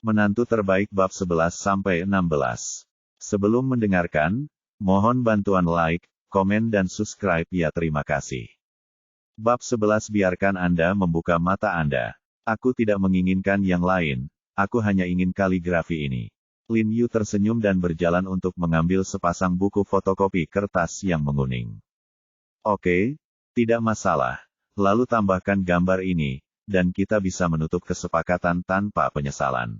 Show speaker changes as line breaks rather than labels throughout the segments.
Menantu terbaik bab 11-16. Sebelum mendengarkan, mohon bantuan like, komen dan subscribe ya, terima kasih. Bab 11. Biarkan Anda membuka mata Anda. Aku tidak menginginkan yang lain, aku hanya ingin kaligrafi ini. Lin Yu tersenyum dan berjalan untuk mengambil sepasang buku fotokopi kertas yang menguning. Oke, tidak masalah. Lalu tambahkan gambar ini, dan kita bisa menutup kesepakatan tanpa penyesalan.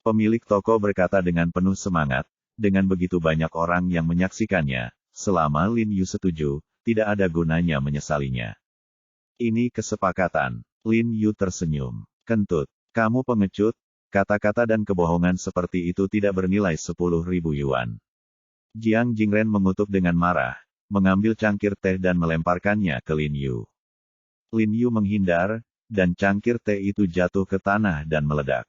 Pemilik toko berkata dengan penuh semangat, dengan begitu banyak orang yang menyaksikannya, selama Lin Yu setuju, tidak ada gunanya menyesalinya. Ini kesepakatan. Lin Yu tersenyum. Kentut. Kamu pengecut, kata-kata dan kebohongan seperti itu tidak bernilai 10.000 yuan. Jiang Jingren mengutuk dengan marah, mengambil cangkir teh dan melemparkannya ke Lin Yu. Lin Yu menghindar, dan cangkir teh itu jatuh ke tanah dan meledak.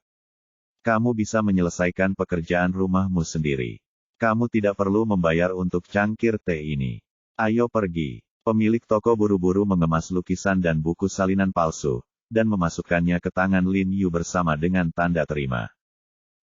Kamu bisa menyelesaikan pekerjaan rumahmu sendiri. Kamu tidak perlu membayar untuk cangkir teh ini. Ayo pergi. Pemilik toko buru-buru mengemas lukisan dan buku salinan palsu, dan memasukkannya ke tangan Lin Yu bersama dengan tanda terima.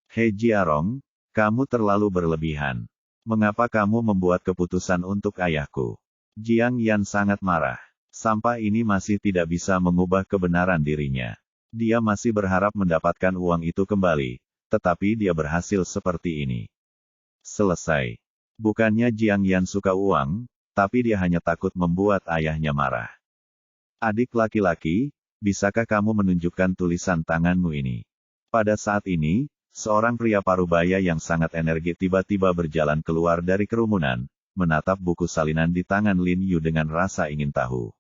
Hei Jiarong, kamu terlalu berlebihan. Mengapa kamu membuat keputusan untuk ayahku? Jiang Yan sangat marah. Sampah ini masih tidak bisa mengubah kebenaran dirinya. Dia masih berharap mendapatkan uang itu kembali, tetapi dia berhasil seperti ini. Selesai. Bukannya Jiang Yan suka uang, tapi dia hanya takut membuat ayahnya marah. Adik laki-laki, bisakah kamu menunjukkan tulisan tanganmu ini? Pada saat ini, seorang pria parubaya yang sangat energi tiba-tiba berjalan keluar dari kerumunan, menatap buku salinan di tangan Lin Yu dengan rasa ingin tahu.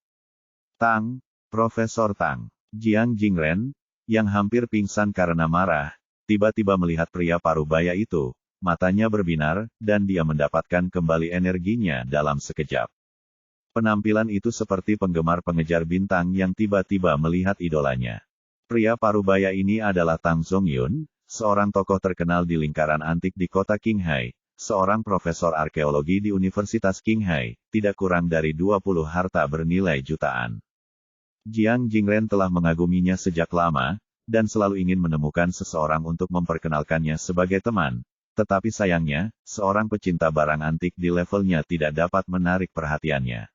Tang, Profesor Tang. Jiang Jingren, yang hampir pingsan karena marah, tiba-tiba melihat pria parubaya itu, matanya berbinar, dan dia mendapatkan kembali energinya dalam sekejap. Penampilan itu seperti penggemar pengejar bintang yang tiba-tiba melihat idolanya. Pria parubaya ini adalah Tang Zongyun, seorang tokoh terkenal di lingkaran antik di kota Qinghai, seorang profesor arkeologi di Universitas Qinghai, tidak kurang dari 20 harta bernilai jutaan. Jiang Jingren telah mengaguminya sejak lama, dan selalu ingin menemukan seseorang untuk memperkenalkannya sebagai teman. Tetapi sayangnya, seorang pecinta barang antik di levelnya tidak dapat menarik perhatiannya.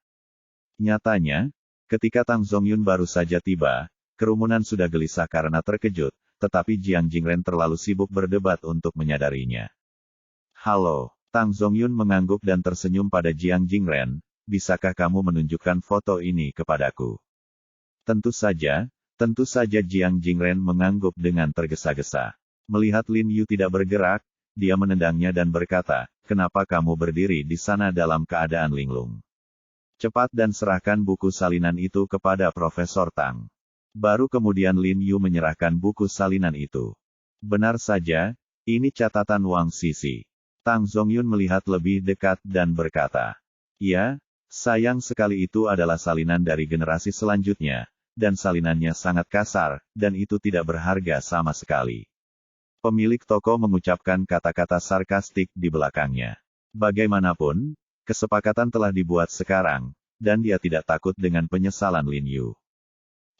Nyatanya, ketika Tang Zongyun baru saja tiba, kerumunan sudah gelisah karena terkejut, tetapi Jiang Jingren terlalu sibuk berdebat untuk menyadarinya. Halo, Tang Zongyun mengangguk dan tersenyum pada Jiang Jingren, bisakah kamu menunjukkan foto ini kepadaku? Tentu saja Jiang Jingren mengangguk dengan tergesa-gesa. Melihat Lin Yu tidak bergerak, dia menendangnya dan berkata, kenapa kamu berdiri di sana dalam keadaan linglung? Cepat dan serahkan buku salinan itu kepada Profesor Tang. Baru kemudian Lin Yu menyerahkan buku salinan itu. Benar saja, ini catatan Wang Sisi. Tang Zongyun melihat lebih dekat dan berkata, ya, sayang sekali itu adalah salinan dari generasi selanjutnya. Dan salinannya sangat kasar, dan itu tidak berharga sama sekali. Pemilik toko mengucapkan kata-kata sarkastik di belakangnya. Bagaimanapun, kesepakatan telah dibuat sekarang, dan dia tidak takut dengan penyesalan Lin Yu.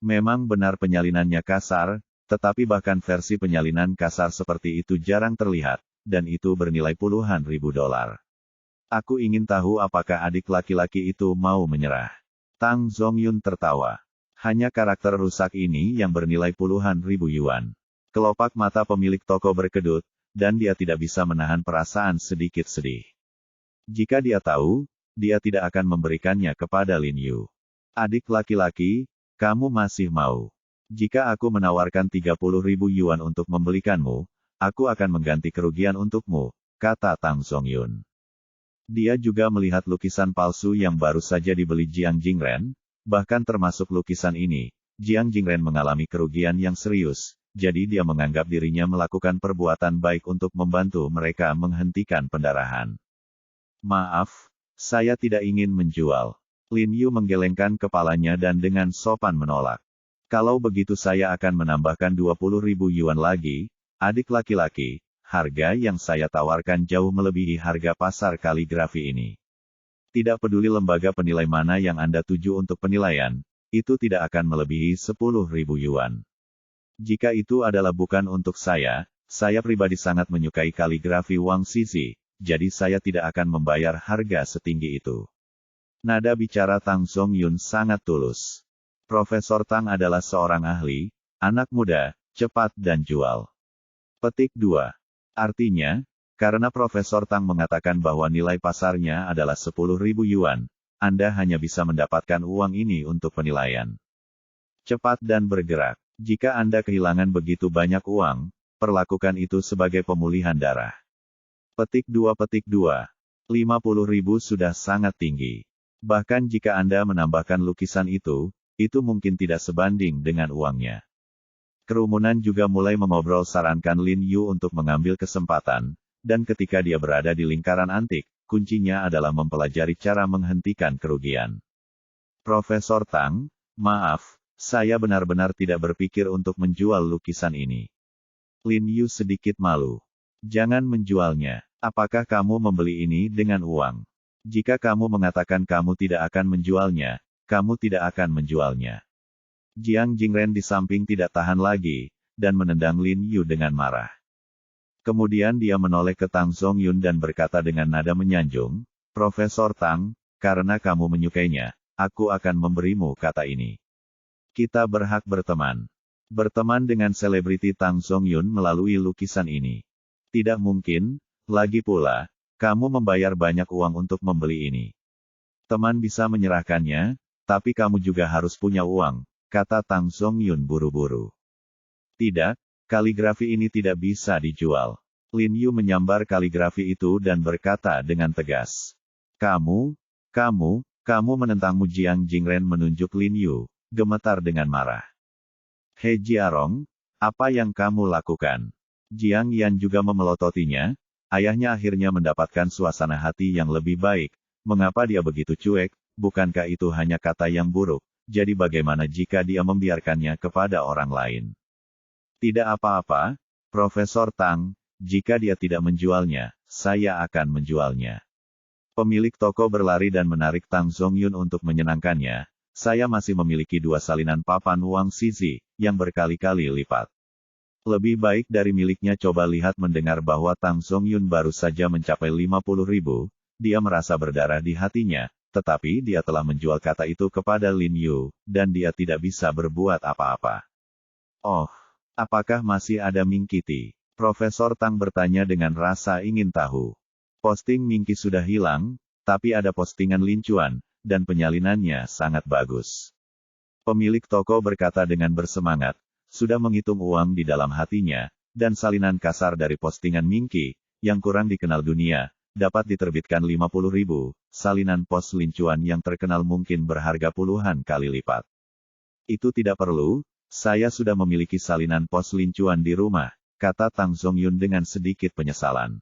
Memang benar penyalinannya kasar, tetapi bahkan versi penyalinan kasar seperti itu jarang terlihat, dan itu bernilai puluhan ribu dolar. Aku ingin tahu apakah adik laki-laki itu mau menyerah. Tang Zongyun tertawa. Hanya karakter rusak ini yang bernilai puluhan ribu yuan. Kelopak mata pemilik toko berkedut, dan dia tidak bisa menahan perasaan sedikit sedih. Jika dia tahu, dia tidak akan memberikannya kepada Lin Yu. Adik laki-laki, kamu masih mau. Jika aku menawarkan 30.000 yuan untuk membelikanmu, aku akan mengganti kerugian untukmu, kata Tang Zongyun. Dia juga melihat lukisan palsu yang baru saja dibeli Jiang Jingren. Bahkan termasuk lukisan ini, Jiang Jingren mengalami kerugian yang serius, jadi dia menganggap dirinya melakukan perbuatan baik untuk membantu mereka menghentikan pendarahan. Maaf, saya tidak ingin menjual. Lin Yu menggelengkan kepalanya dan dengan sopan menolak. Kalau begitu saya akan menambahkan 20.000 yuan lagi, adik laki-laki, harga yang saya tawarkan jauh melebihi harga pasar kaligrafi ini. Tidak peduli lembaga penilai mana yang Anda tuju untuk penilaian, itu tidak akan melebihi 10.000 yuan. Jika itu adalah bukan untuk saya Saya pribadi sangat menyukai kaligrafi Wang Zizi, jadi saya tidak akan membayar harga setinggi itu. Nada bicara Tang Zongyun sangat tulus. Profesor Tang adalah seorang ahli, anak muda, cepat dan jual. Petik 2. Artinya, karena Profesor Tang mengatakan bahwa nilai pasarnya adalah 10.000 yuan, Anda hanya bisa mendapatkan uang ini untuk penilaian. Cepat dan bergerak. Jika Anda kehilangan begitu banyak uang, perlakukan itu sebagai pemulihan darah. Petik 2. 50.000 sudah sangat tinggi. Bahkan jika Anda menambahkan lukisan itu mungkin tidak sebanding dengan uangnya. Kerumunan juga mulai mengobrol sarankan Lin Yu untuk mengambil kesempatan, dan ketika dia berada di lingkaran antik, kuncinya adalah mempelajari cara menghentikan kerugian. Profesor Tang, maaf, saya benar-benar tidak berpikir untuk menjual lukisan ini. Lin Yu sedikit malu. Jangan menjualnya. Apakah kamu membeli ini dengan uang? Jika kamu mengatakan kamu tidak akan menjualnya, kamu tidak akan menjualnya. Jiang Jingren di samping tidak tahan lagi, dan menendang Lin Yu dengan marah. Kemudian dia menoleh ke Tang Zongyun dan berkata dengan nada menyanjung, Profesor Tang, karena kamu menyukainya, aku akan memberimu kata ini. Kita berhak berteman. Berteman dengan selebriti Tang Zongyun melalui lukisan ini. Tidak mungkin, lagi pula, kamu membayar banyak uang untuk membeli ini. Teman bisa menyerahkannya, tapi kamu juga harus punya uang, kata Tang Zongyun buru-buru. Tidak, kaligrafi ini tidak bisa dijual. Lin Yu menyambar kaligrafi itu dan berkata dengan tegas. Kamu menentangmu. Jiang Jingren menunjuk Lin Yu, gemetar dengan marah. He Jiarong, apa yang kamu lakukan? Jiang Yan juga memelototinya, ayahnya akhirnya mendapatkan suasana hati yang lebih baik, mengapa dia begitu cuek? Bukankah itu hanya kata yang buruk, jadi bagaimana jika dia membiarkannya kepada orang lain? Tidak apa-apa, Profesor Tang, jika dia tidak menjualnya, saya akan menjualnya. Pemilik toko berlari dan menarik Tang Zongyun untuk menyenangkannya, saya masih memiliki 2 salinan papan Wang Zizi, yang berkali-kali lipat. Lebih baik dari miliknya. Coba lihat. Mendengar bahwa Tang Zongyun baru saja mencapai 50.000, dia merasa berdarah di hatinya. Tetapi dia telah menjual kata itu kepada Lin Yu, dan dia tidak bisa berbuat apa-apa. Oh, apakah masih ada Mingkiti? Profesor Tang bertanya dengan rasa ingin tahu. Posting Mingki sudah hilang, tapi ada postingan Lin Chuan, dan penyalinannya sangat bagus. Pemilik toko berkata dengan bersemangat, sudah menghitung uang di dalam hatinya, dan salinan kasar dari postingan Mingki, yang kurang dikenal dunia, dapat diterbitkan 50.000, salinan pos Lin Chuan yang terkenal mungkin berharga puluhan kali lipat. Itu tidak perlu, saya sudah memiliki salinan pos Lin Chuan di rumah, kata Tang Zongyun dengan sedikit penyesalan.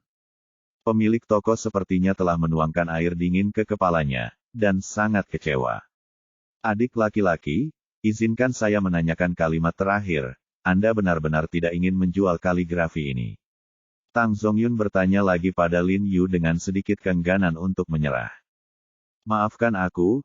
Pemilik toko sepertinya telah menuangkan air dingin ke kepalanya, dan sangat kecewa. Adik laki-laki, izinkan saya menanyakan kalimat terakhir, Anda benar-benar tidak ingin menjual kaligrafi ini? Tang Zongyun bertanya lagi pada Lin Yu dengan sedikit keengganan untuk menyerah. Maafkan aku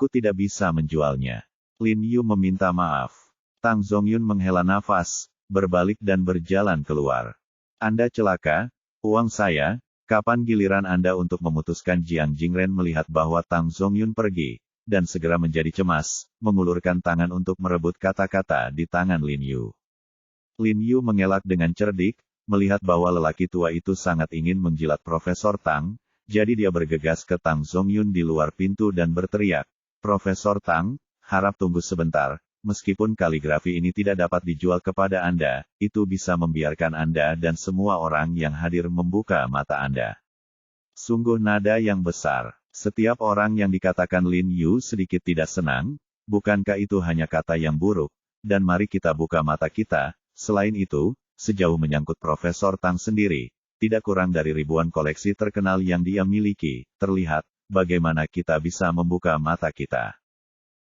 tidak bisa menjualnya. Lin Yu meminta maaf. Tang Zongyun menghela nafas, berbalik dan berjalan keluar. Anda celaka, uang saya, kapan giliran Anda untuk memutuskan? Jiang Jingren melihat bahwa Tang Zongyun pergi, dan segera menjadi cemas, mengulurkan tangan untuk merebut kata-kata di tangan Lin Yu. Lin Yu mengelak dengan cerdik, melihat bahwa lelaki tua itu sangat ingin menjilat Profesor Tang, jadi dia bergegas ke Tang Zongyun di luar pintu dan berteriak, Profesor Tang, harap tunggu sebentar, meskipun kaligrafi ini tidak dapat dijual kepada Anda, itu bisa membiarkan Anda dan semua orang yang hadir membuka mata Anda. Sungguh nada yang besar. Setiap orang yang dikatakan Lin Yu sedikit tidak senang, bukankah itu hanya kata yang buruk, dan mari kita buka mata kita. Selain itu, sejauh menyangkut Profesor Tang sendiri, tidak kurang dari ribuan koleksi terkenal yang dia miliki, terlihat, bagaimana kita bisa membuka mata kita.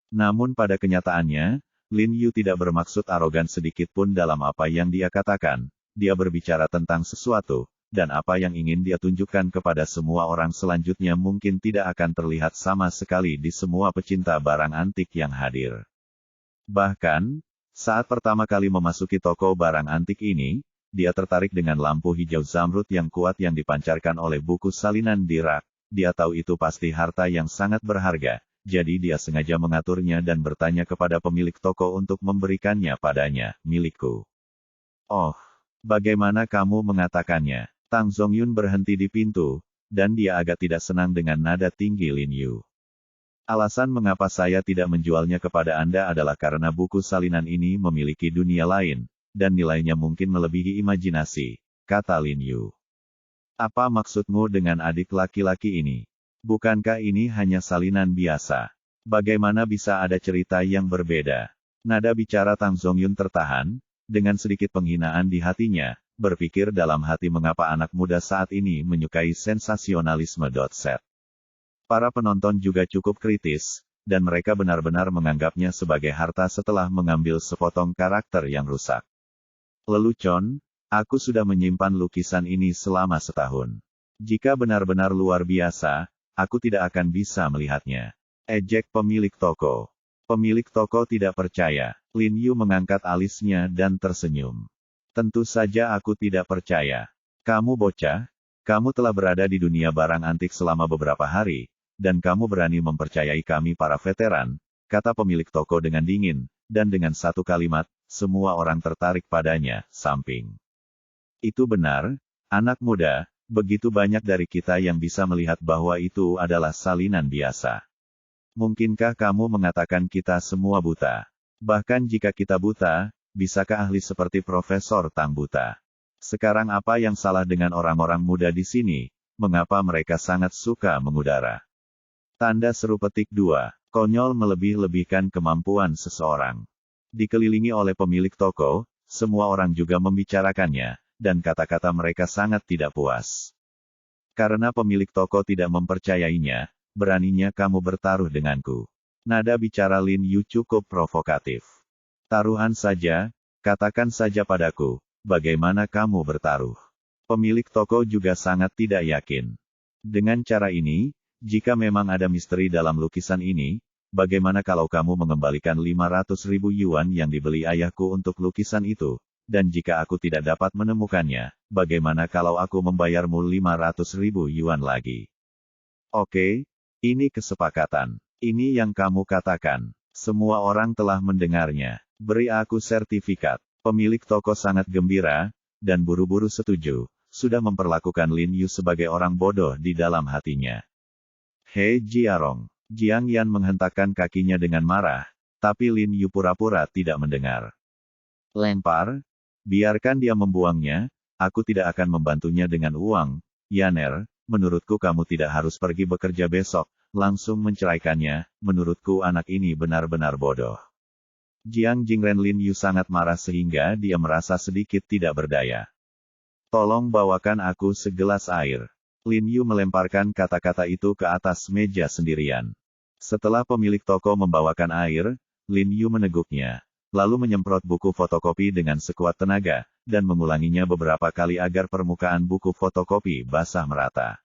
Namun pada kenyataannya, Lin Yu tidak bermaksud arogan sedikit pun dalam apa yang dia katakan, dia berbicara tentang sesuatu, dan apa yang ingin dia tunjukkan kepada semua orang selanjutnya mungkin tidak akan terlihat sama sekali di semua pecinta barang antik yang hadir. Bahkan, saat pertama kali memasuki toko barang antik ini, dia tertarik dengan lampu hijau zamrud yang kuat yang dipancarkan oleh buku salinan di rak. Dia tahu itu pasti harta yang sangat berharga, jadi dia sengaja mengaturnya dan bertanya kepada pemilik toko untuk memberikannya padanya, "Milikku." "Oh, bagaimana kamu mengatakannya?" Tang Zongyun berhenti di pintu, dan dia agak tidak senang dengan nada tinggi Lin Yu. "Alasan mengapa saya tidak menjualnya kepada Anda adalah karena buku salinan ini memiliki dunia lain, dan nilainya mungkin melebihi imajinasi," kata Lin Yu. "Apa maksudmu dengan adik laki-laki ini? Bukankah ini hanya salinan biasa? Bagaimana bisa ada cerita yang berbeda?" Nada bicara Tang Zongyun tertahan, dengan sedikit penghinaan di hatinya, berpikir dalam hati mengapa anak muda saat ini menyukai sensasionalisme. Set. Para penonton juga cukup kritis, dan mereka benar-benar menganggapnya sebagai harta setelah mengambil sepotong karakter yang rusak. "Lelucon, aku sudah menyimpan lukisan ini selama setahun. Jika benar-benar luar biasa, aku tidak akan bisa melihatnya," ejek pemilik toko. Pemilik toko tidak percaya. Lin Yu mengangkat alisnya dan tersenyum. "Tentu saja aku tidak percaya. Kamu bocah, kamu telah berada di dunia barang antik selama beberapa hari, dan kamu berani mempercayai kami para veteran," kata pemilik toko dengan dingin, dan dengan satu kalimat, semua orang tertarik padanya, samping. "Itu benar, anak muda, begitu banyak dari kita yang bisa melihat bahwa itu adalah salinan biasa. Mungkinkah kamu mengatakan kita semua buta? Bahkan jika kita buta, bisakah ahli seperti Profesor Tang buta? Sekarang apa yang salah dengan orang-orang muda di sini? Mengapa mereka sangat suka mengudara?" Tanda seru petik 2. Konyol melebih-lebihkan kemampuan seseorang. Dikelilingi oleh pemilik toko, semua orang juga membicarakannya, dan kata-kata mereka sangat tidak puas. "Karena pemilik toko tidak mempercayainya, beraninya kamu bertaruh denganku." Nada bicara Lin Yu cukup provokatif. "Taruhan saja, katakan saja padaku, bagaimana kamu bertaruh?" Pemilik toko juga sangat tidak yakin. "Dengan cara ini, jika memang ada misteri dalam lukisan ini, bagaimana kalau kamu mengembalikan 500.000 yuan yang dibeli ayahku untuk lukisan itu? Dan jika aku tidak dapat menemukannya, bagaimana kalau aku membayarmu 500.000 yuan lagi?" "Oke, ini kesepakatan. Ini yang kamu katakan." Semua orang telah mendengarnya. "Beri aku sertifikat." Pemilik toko sangat gembira, dan buru-buru setuju, sudah memperlakukan Lin Yu sebagai orang bodoh di dalam hatinya. "Hei Jiarong." Jiang Yan menghentakkan kakinya dengan marah, tapi Lin Yu pura-pura tidak mendengar. "Lempar? Biarkan dia membuangnya, aku tidak akan membantunya dengan uang. Yaner, menurutku kamu tidak harus pergi bekerja besok, langsung menceraikannya, menurutku anak ini benar-benar bodoh." Jiang Jingren Lin Yu sangat marah sehingga dia merasa sedikit tidak berdaya. "Tolong bawakan aku segelas air." Lin Yu melemparkan kata-kata itu ke atas meja sendirian. Setelah pemilik toko membawakan air, Lin Yu meneguknya, lalu menyemprot buku fotokopi dengan sekuat tenaga, dan mengulanginya beberapa kali agar permukaan buku fotokopi basah merata.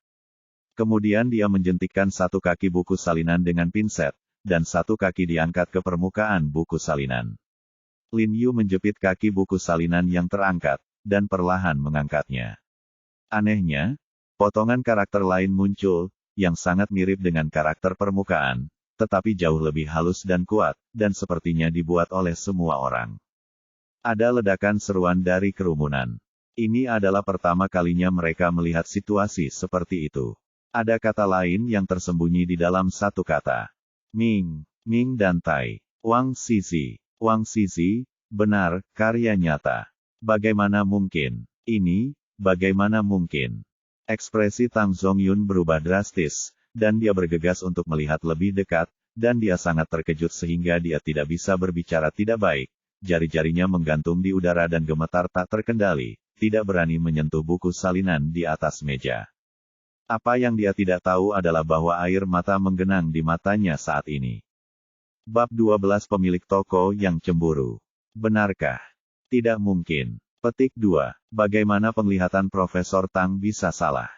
Kemudian dia menjentikkan satu kaki buku salinan dengan pinset, dan satu kaki diangkat ke permukaan buku salinan. Lin Yu menjepit kaki buku salinan yang terangkat, dan perlahan mengangkatnya. Anehnya, potongan karakter lain muncul, yang sangat mirip dengan karakter permukaan, tetapi jauh lebih halus dan kuat, dan sepertinya dibuat oleh semua orang. Ada ledakan seruan dari kerumunan. Ini adalah pertama kalinya mereka melihat situasi seperti itu. Ada kata lain yang tersembunyi di dalam satu kata. Ming, Ming dan Tai. Wang Zizi. Wang Zizi, benar, karya nyata. Bagaimana mungkin? Ini, bagaimana mungkin? Ekspresi Tang Zongyun berubah drastis, dan dia bergegas untuk melihat lebih dekat, dan dia sangat terkejut sehingga dia tidak bisa berbicara tidak baik. Jari-jarinya menggantung di udara dan gemetar tak terkendali, tidak berani menyentuh buku salinan di atas meja. Apa yang dia tidak tahu adalah bahwa air mata menggenang di matanya saat ini. Bab 12 Pemilik toko yang cemburu. Benarkah? Tidak mungkin. Petik 2. Bagaimana penglihatan Profesor Tang bisa salah?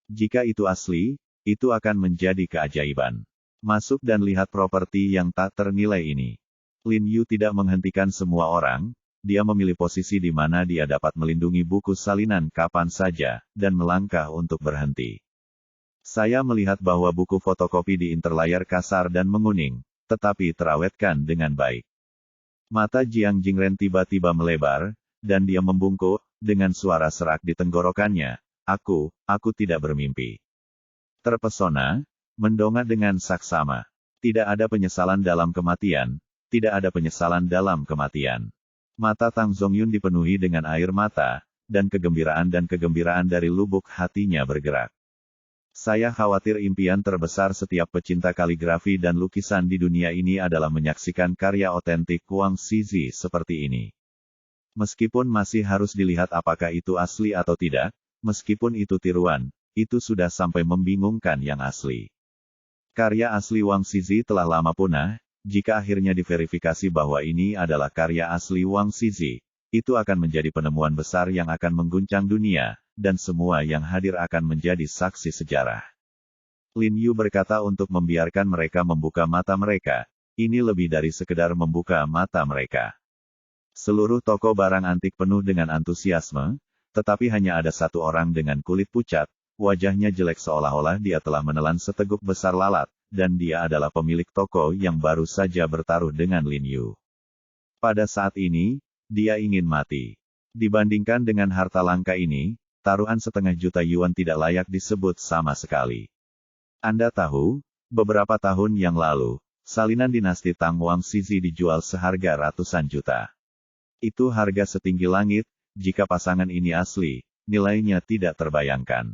Jika itu asli, itu akan menjadi keajaiban. Masuk dan lihat properti yang tak ternilai ini. Lin Yu tidak menghentikan semua orang, dia memilih posisi di mana dia dapat melindungi buku salinan kapan saja, dan melangkah untuk berhenti. Saya melihat bahwa buku fotokopi di interlayar kasar dan menguning, tetapi terawetkan dengan baik. Mata Jiang Jingren tiba-tiba melebar, dan dia membungkuk, dengan suara serak di tenggorokannya. Aku tidak bermimpi. Terpesona, mendongak dengan saksama. Tidak ada penyesalan dalam kematian, tidak ada penyesalan dalam kematian. Mata Tang Zongyun dipenuhi dengan air mata, dan kegembiraan dari lubuk hatinya bergerak. Saya khawatir impian terbesar setiap pecinta kaligrafi dan lukisan di dunia ini adalah menyaksikan karya otentik Wang Zizi seperti ini. Meskipun masih harus dilihat apakah itu asli atau tidak, meskipun itu tiruan, itu sudah sampai membingungkan yang asli. Karya asli Wang Zizi telah lama punah, jika akhirnya diverifikasi bahwa ini adalah karya asli Wang Zizi, itu akan menjadi penemuan besar yang akan mengguncang dunia, dan semua yang hadir akan menjadi saksi sejarah. Lin Yu berkata untuk membiarkan mereka membuka mata mereka, ini lebih dari sekedar membuka mata mereka. Seluruh toko barang antik penuh dengan antusiasme, tetapi hanya ada satu orang dengan kulit pucat, wajahnya jelek seolah-olah dia telah menelan seteguk besar lalat, dan dia adalah pemilik toko yang baru saja bertaruh dengan Lin Yu. Pada saat ini, dia ingin mati. Dibandingkan dengan harta langka ini, taruhan 1,5 juta yuan tidak layak disebut sama sekali. Anda tahu, beberapa tahun yang lalu, salinan dinasti Tang Wang Zizi dijual seharga ratusan juta. Itu harga setinggi langit, jika pasangan ini asli, nilainya tidak terbayangkan.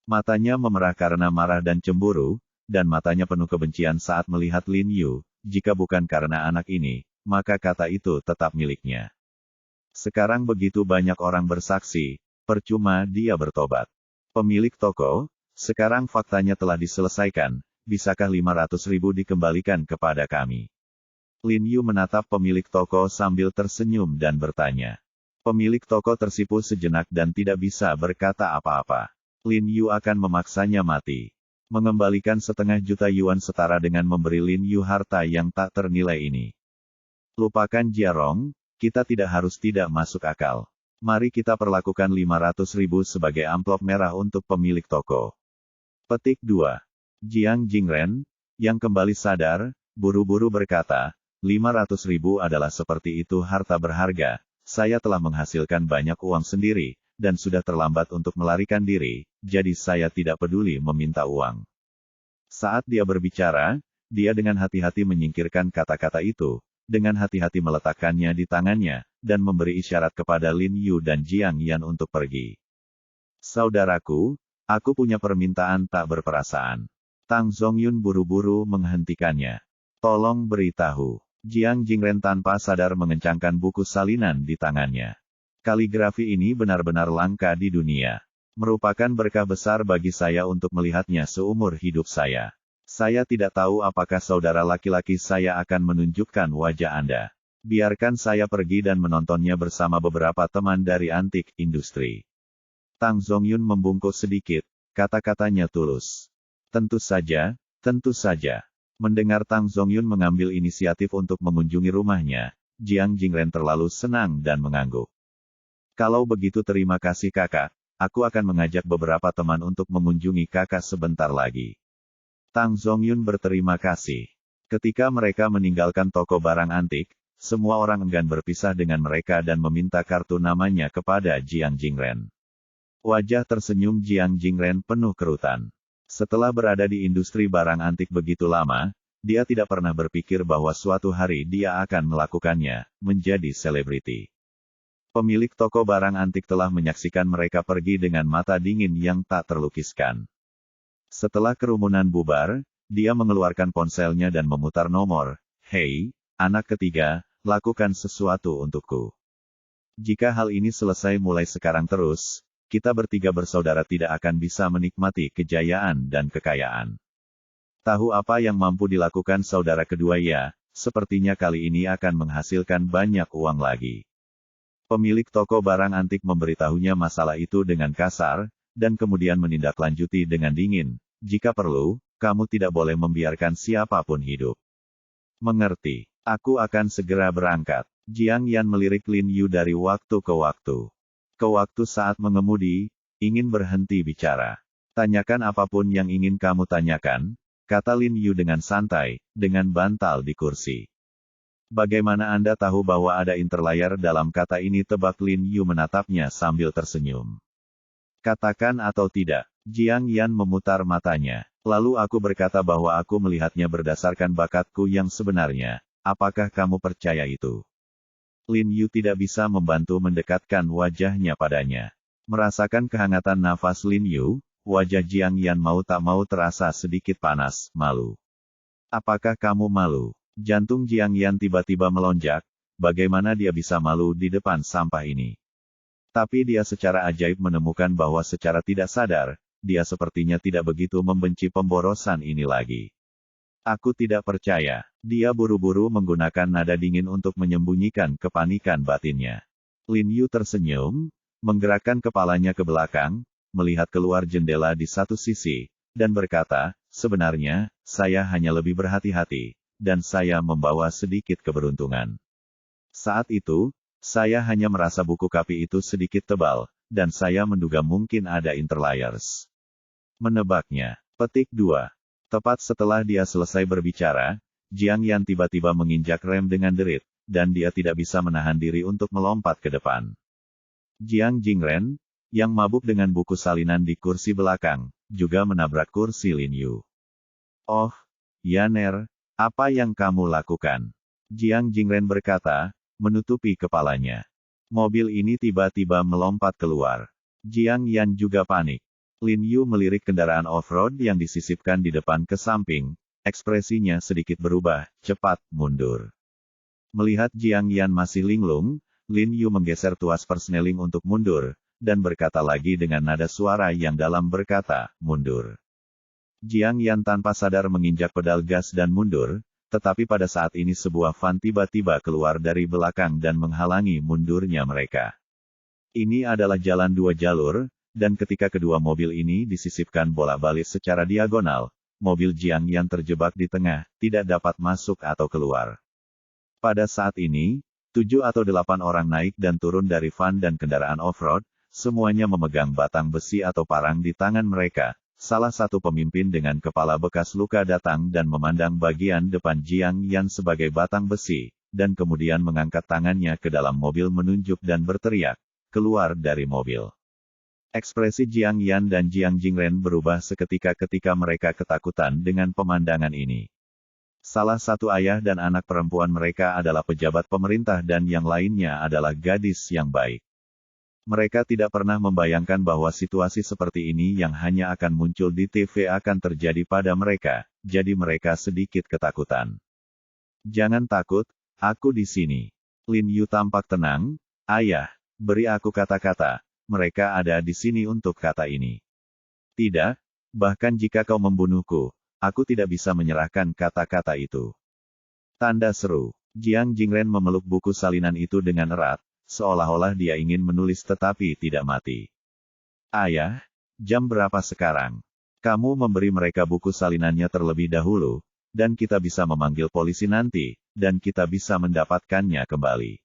Matanya memerah karena marah dan cemburu, dan matanya penuh kebencian saat melihat Lin Yu, jika bukan karena anak ini, maka kata itu tetap miliknya. Sekarang begitu banyak orang bersaksi, percuma dia bertobat. Pemilik toko, sekarang faktanya telah diselesaikan, bisakah 500.000 dikembalikan kepada kami? Lin Yu menatap pemilik toko sambil tersenyum dan bertanya. Pemilik toko tersipu sejenak dan tidak bisa berkata apa-apa. Lin Yu akan memaksanya mati. Mengembalikan 1,5 juta yuan setara dengan memberi Lin Yu harta yang tak ternilai ini. Lupakan Jiarong, kita tidak masuk akal. Mari kita perlakukan 500.000 sebagai amplop merah untuk pemilik toko. Petik 2. Jiang Jingren, yang kembali sadar, buru-buru berkata, 500.000 adalah seperti itu harta berharga, saya telah menghasilkan banyak uang sendiri, dan sudah terlambat untuk melarikan diri, jadi saya tidak peduli meminta uang. Saat dia berbicara, dia dengan hati-hati menyingkirkan kata-kata itu, dengan hati-hati meletakkannya di tangannya, dan memberi isyarat kepada Lin Yu dan Jiang Yan untuk pergi. Saudaraku, aku punya permintaan tak berperasaan. Tang Zongyun buru-buru menghentikannya. Tolong beritahu. Jiang Jingren tanpa sadar mengencangkan buku salinan di tangannya. Kaligrafi ini benar-benar langka di dunia. Merupakan berkah besar bagi saya untuk melihatnya seumur hidup saya. Saya tidak tahu apakah saudara laki-laki saya akan menunjukkan wajah Anda. Biarkan saya pergi dan menontonnya bersama beberapa teman dari antik industri. Tang Zongyun membungkuk sedikit, kata-katanya tulus. Tentu saja, tentu saja. Mendengar Tang Zongyun mengambil inisiatif untuk mengunjungi rumahnya, Jiang Jingren terlalu senang dan mengangguk. Kalau begitu terima kasih kakak, aku akan mengajak beberapa teman untuk mengunjungi kakak sebentar lagi. Tang Zongyun berterima kasih. Ketika mereka meninggalkan toko barang antik, semua orang enggan berpisah dengan mereka dan meminta kartu namanya kepada Jiang Jingren. Wajah tersenyum Jiang Jingren penuh kerutan. Setelah berada di industri barang antik begitu lama, dia tidak pernah berpikir bahwa suatu hari dia akan melakukannya, menjadi selebriti. Pemilik toko barang antik telah menyaksikan mereka pergi dengan mata dingin yang tak terlukiskan. Setelah kerumunan bubar, dia mengeluarkan ponselnya dan memutar nomor. Hei, anak ketiga, lakukan sesuatu untukku. Jika hal ini selesai mulai sekarang terus, kita bertiga bersaudara tidak akan bisa menikmati kejayaan dan kekayaan. Tahu apa yang mampu dilakukan saudara kedua ya, sepertinya kali ini akan menghasilkan banyak uang lagi. Pemilik toko barang antik memberitahunya masalah itu dengan kasar, dan kemudian menindaklanjuti dengan dingin, jika perlu, kamu tidak boleh membiarkan siapapun hidup. Mengerti, aku akan segera berangkat. Jiang Yan melirik Lin Yu dari waktu ke waktu. Ke waktu saat mengemudi, ingin berhenti bicara. Tanyakan apapun yang ingin kamu tanyakan, kata Lin Yu dengan santai, dengan bantal di kursi. Bagaimana Anda tahu bahwa ada interlayar dalam kata ini? Tebak. Lin Yu menatapnya sambil tersenyum. Katakan atau tidak. Jiang Yan memutar matanya. Lalu aku berkata bahwa aku melihatnya berdasarkan bakatku yang sebenarnya. Apakah kamu percaya itu? Lin Yu tidak bisa membantu mendekatkan wajahnya padanya. Merasakan kehangatan nafas Lin Yu, wajah Jiang Yan mau tak mau terasa sedikit panas, malu. Apakah kamu malu? Jantung Jiang Yan tiba-tiba melonjak, bagaimana dia bisa malu di depan sampah ini? Tapi dia secara ajaib menemukan bahwa secara tidak sadar, dia sepertinya tidak begitu membenci pemborosan ini lagi. Aku tidak percaya. Dia buru-buru menggunakan nada dingin untuk menyembunyikan kepanikan batinnya. Lin Yu tersenyum, menggerakkan kepalanya ke belakang, melihat keluar jendela di satu sisi, dan berkata, sebenarnya, saya hanya lebih berhati-hati, dan saya membawa sedikit keberuntungan. Saat itu, saya hanya merasa buku kapi itu sedikit tebal, dan saya menduga mungkin ada interlayers. Menebaknya. Petik 2. Tepat setelah dia selesai berbicara, Jiang Yan tiba-tiba menginjak rem dengan derit, dan dia tidak bisa menahan diri untuk melompat ke depan. Jiang Jingren, yang mabuk dengan buku salinan di kursi belakang, juga menabrak kursi Lin Yu. Oh, Yaner, apa yang kamu lakukan? Jiang Jingren berkata, menutupi kepalanya. Mobil ini tiba-tiba melompat keluar. Jiang Yan juga panik. Lin Yu melirik kendaraan off-road yang disisipkan di depan ke samping, ekspresinya sedikit berubah, cepat, mundur. Melihat Jiang Yan masih linglung, Lin Yu menggeser tuas persneling untuk mundur, dan berkata lagi dengan nada suara yang dalam berkata, mundur. Jiang Yan tanpa sadar menginjak pedal gas dan mundur, tetapi pada saat ini sebuah van tiba-tiba keluar dari belakang dan menghalangi mundurnya mereka. Ini adalah jalan 2 jalur, dan ketika kedua mobil ini disisipkan bolak-balik secara diagonal, mobil Jiang Yan terjebak di tengah, tidak dapat masuk atau keluar. Pada saat ini, 7 atau 8 orang naik dan turun dari van dan kendaraan off-road, semuanya memegang batang besi atau parang di tangan mereka. Salah satu pemimpin dengan kepala bekas luka datang dan memandang bagian depan Jiang Yan sebagai batang besi, dan kemudian mengangkat tangannya ke dalam mobil menunjuk dan berteriak, keluar dari mobil. Ekspresi Jiang Yan dan Jiang Jingren berubah seketika ketika mereka ketakutan dengan pemandangan ini. Salah satu ayah dan anak perempuan mereka adalah pejabat pemerintah dan yang lainnya adalah gadis yang baik. Mereka tidak pernah membayangkan bahwa situasi seperti ini yang hanya akan muncul di TV akan terjadi pada mereka, jadi mereka sedikit ketakutan. Jangan takut, aku di sini. Lin Yu tampak tenang, ayah, beri aku kata-kata. Mereka ada di sini untuk kata ini. Tidak, bahkan jika kau membunuhku, aku tidak bisa menyerahkan kata-kata itu. Tanda seru. Jiang Jingren memeluk buku salinan itu dengan erat, seolah-olah dia ingin menulis tetapi tidak mati. Ayah, jam berapa sekarang? Kamu memberi mereka buku salinannya terlebih dahulu, dan kita bisa memanggil polisi nanti, dan kita bisa mendapatkannya kembali.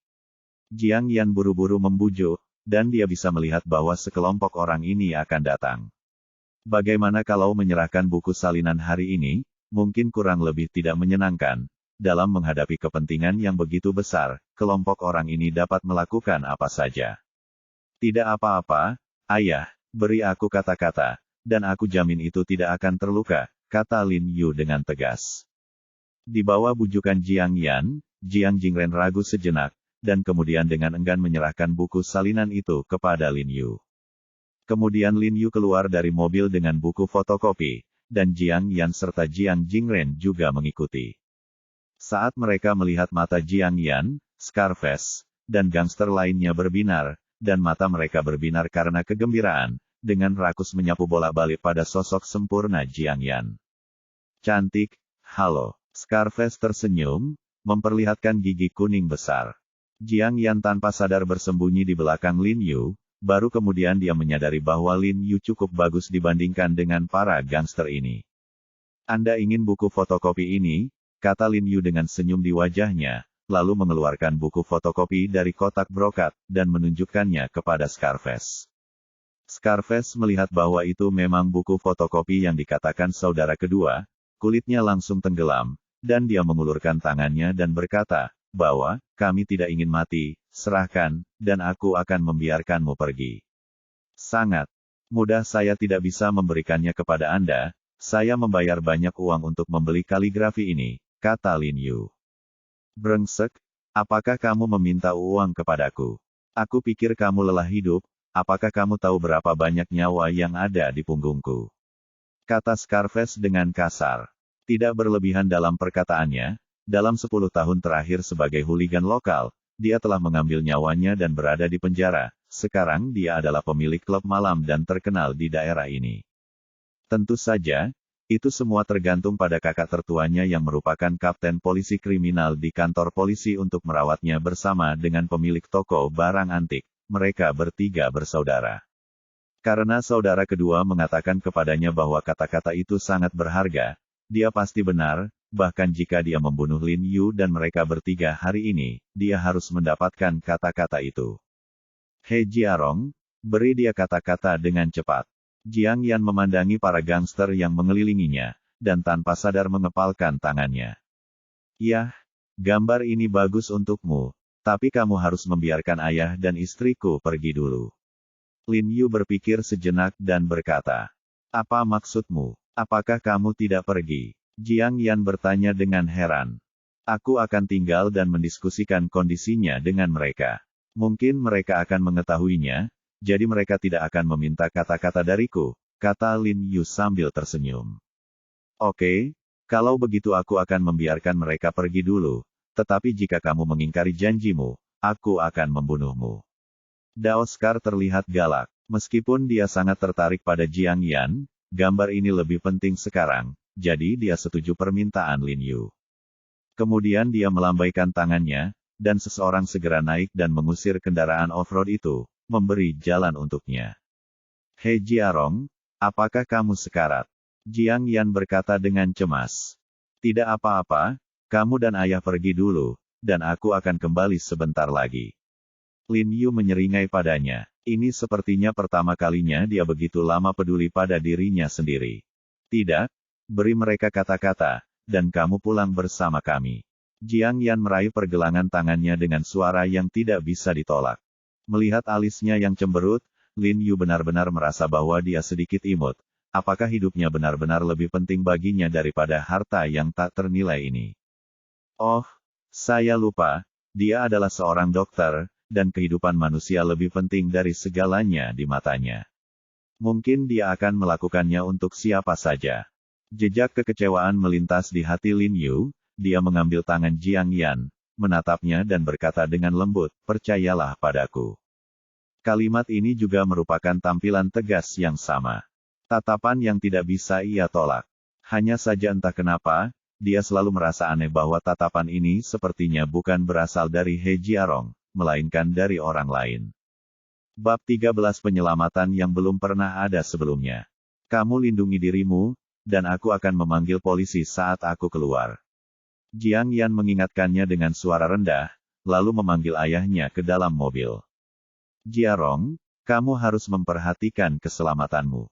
Jiang Yan buru-buru membujuk, dan dia bisa melihat bahwa sekelompok orang ini akan datang. Bagaimana kalau menyerahkan buku salinan hari ini, mungkin kurang lebih tidak menyenangkan. Dalam menghadapi kepentingan yang begitu besar, kelompok orang ini dapat melakukan apa saja. Tidak apa-apa, ayah, beri aku kata-kata, dan aku jamin itu tidak akan terluka, kata Lin Yu dengan tegas. Di bawah bujukan Jiang Yan, Jiang Jingren ragu sejenak, dan kemudian dengan enggan menyerahkan buku salinan itu kepada Lin Yu. Kemudian Lin Yu keluar dari mobil dengan buku fotokopi, dan Jiang Yan serta Jiang Jingren juga mengikuti. Saat mereka melihat mata Jiang Yan, Scarface, dan gangster lainnya berbinar, dan mata mereka berbinar karena kegembiraan, dengan rakus menyapu bolak-balik pada sosok sempurna Jiang Yan. Cantik, halo. Scarface tersenyum, memperlihatkan gigi kuning besar. Jiang Yan tanpa sadar bersembunyi di belakang Lin Yu, baru kemudian dia menyadari bahwa Lin Yu cukup bagus dibandingkan dengan para gangster ini. Anda ingin buku fotokopi ini? Kata Lin Yu dengan senyum di wajahnya, lalu mengeluarkan buku fotokopi dari kotak brokat, dan menunjukkannya kepada Scarface. Scarface melihat bahwa itu memang buku fotokopi yang dikatakan saudara kedua, kulitnya langsung tenggelam, dan dia mengulurkan tangannya dan berkata, bahwa, kami tidak ingin mati, serahkan, dan aku akan membiarkanmu pergi. Sangat mudah, saya tidak bisa memberikannya kepada Anda, saya membayar banyak uang untuk membeli kaligrafi ini, kata Lin Yu. Brengsek, apakah kamu meminta uang kepadaku? Aku pikir kamu lelah hidup, apakah kamu tahu berapa banyak nyawa yang ada di punggungku? Kata Scarface dengan kasar. Tidak berlebihan dalam perkataannya, dalam 10 tahun terakhir sebagai hooligan lokal, dia telah mengambil nyawanya dan berada di penjara, sekarang dia adalah pemilik klub malam dan terkenal di daerah ini. Tentu saja, itu semua tergantung pada kakak tertuanya yang merupakan kapten polisi kriminal di kantor polisi untuk merawatnya bersama dengan pemilik toko barang antik, mereka bertiga bersaudara. Karena saudara kedua mengatakan kepadanya bahwa kata-kata itu sangat berharga, dia pasti benar, bahkan jika dia membunuh Lin Yu dan mereka bertiga hari ini, dia harus mendapatkan kata-kata itu. He Jiarong, beri dia kata-kata dengan cepat. Jiang Yan memandangi para gangster yang mengelilinginya, dan tanpa sadar mengepalkan tangannya. Yah, gambar ini bagus untukmu, tapi kamu harus membiarkan ayah dan istriku pergi dulu. Lin Yu berpikir sejenak dan berkata, apa maksudmu? Apakah kamu tidak pergi? Jiang Yan bertanya dengan heran. Aku akan tinggal dan mendiskusikan kondisinya dengan mereka. Mungkin mereka akan mengetahuinya, jadi mereka tidak akan meminta kata-kata dariku, kata Lin Yu sambil tersenyum. Oke, kalau begitu aku akan membiarkan mereka pergi dulu, tetapi jika kamu mengingkari janjimu, aku akan membunuhmu. Dao Scar terlihat galak, meskipun dia sangat tertarik pada Jiang Yan, gambar ini lebih penting sekarang, jadi dia setuju permintaan Lin Yu. Kemudian dia melambaikan tangannya, dan seseorang segera naik dan mengusir kendaraan off-road itu, memberi jalan untuknya. He Jiarong, apakah kamu sekarat? Jiang Yan berkata dengan cemas. Tidak apa-apa, kamu dan ayah pergi dulu, dan aku akan kembali sebentar lagi. Lin Yu menyeringai padanya. Ini sepertinya pertama kalinya dia begitu lama peduli pada dirinya sendiri. Tidak, beri mereka kata-kata, dan kamu pulang bersama kami. Jiang Yan meraih pergelangan tangannya dengan suara yang tidak bisa ditolak. Melihat alisnya yang cemberut, Lin Yu benar-benar merasa bahwa dia sedikit imut. Apakah hidupnya benar-benar lebih penting baginya daripada harta yang tak ternilai ini? Oh, saya lupa, dia adalah seorang dokter, dan kehidupan manusia lebih penting dari segalanya di matanya. Mungkin dia akan melakukannya untuk siapa saja. Jejak kekecewaan melintas di hati Lin Yu, dia mengambil tangan Jiang Yan, menatapnya dan berkata dengan lembut, percayalah padaku. Kalimat ini juga merupakan tampilan tegas yang sama. Tatapan yang tidak bisa ia tolak. Hanya saja entah kenapa, dia selalu merasa aneh bahwa tatapan ini sepertinya bukan berasal dari He Jiarong, melainkan dari orang lain. Bab 13 Penyelamatan yang belum pernah ada sebelumnya. Kamu lindungi dirimu, dan aku akan memanggil polisi saat aku keluar. Jiang Yan mengingatkannya dengan suara rendah, lalu memanggil ayahnya ke dalam mobil. Jiarong, kamu harus memperhatikan keselamatanmu.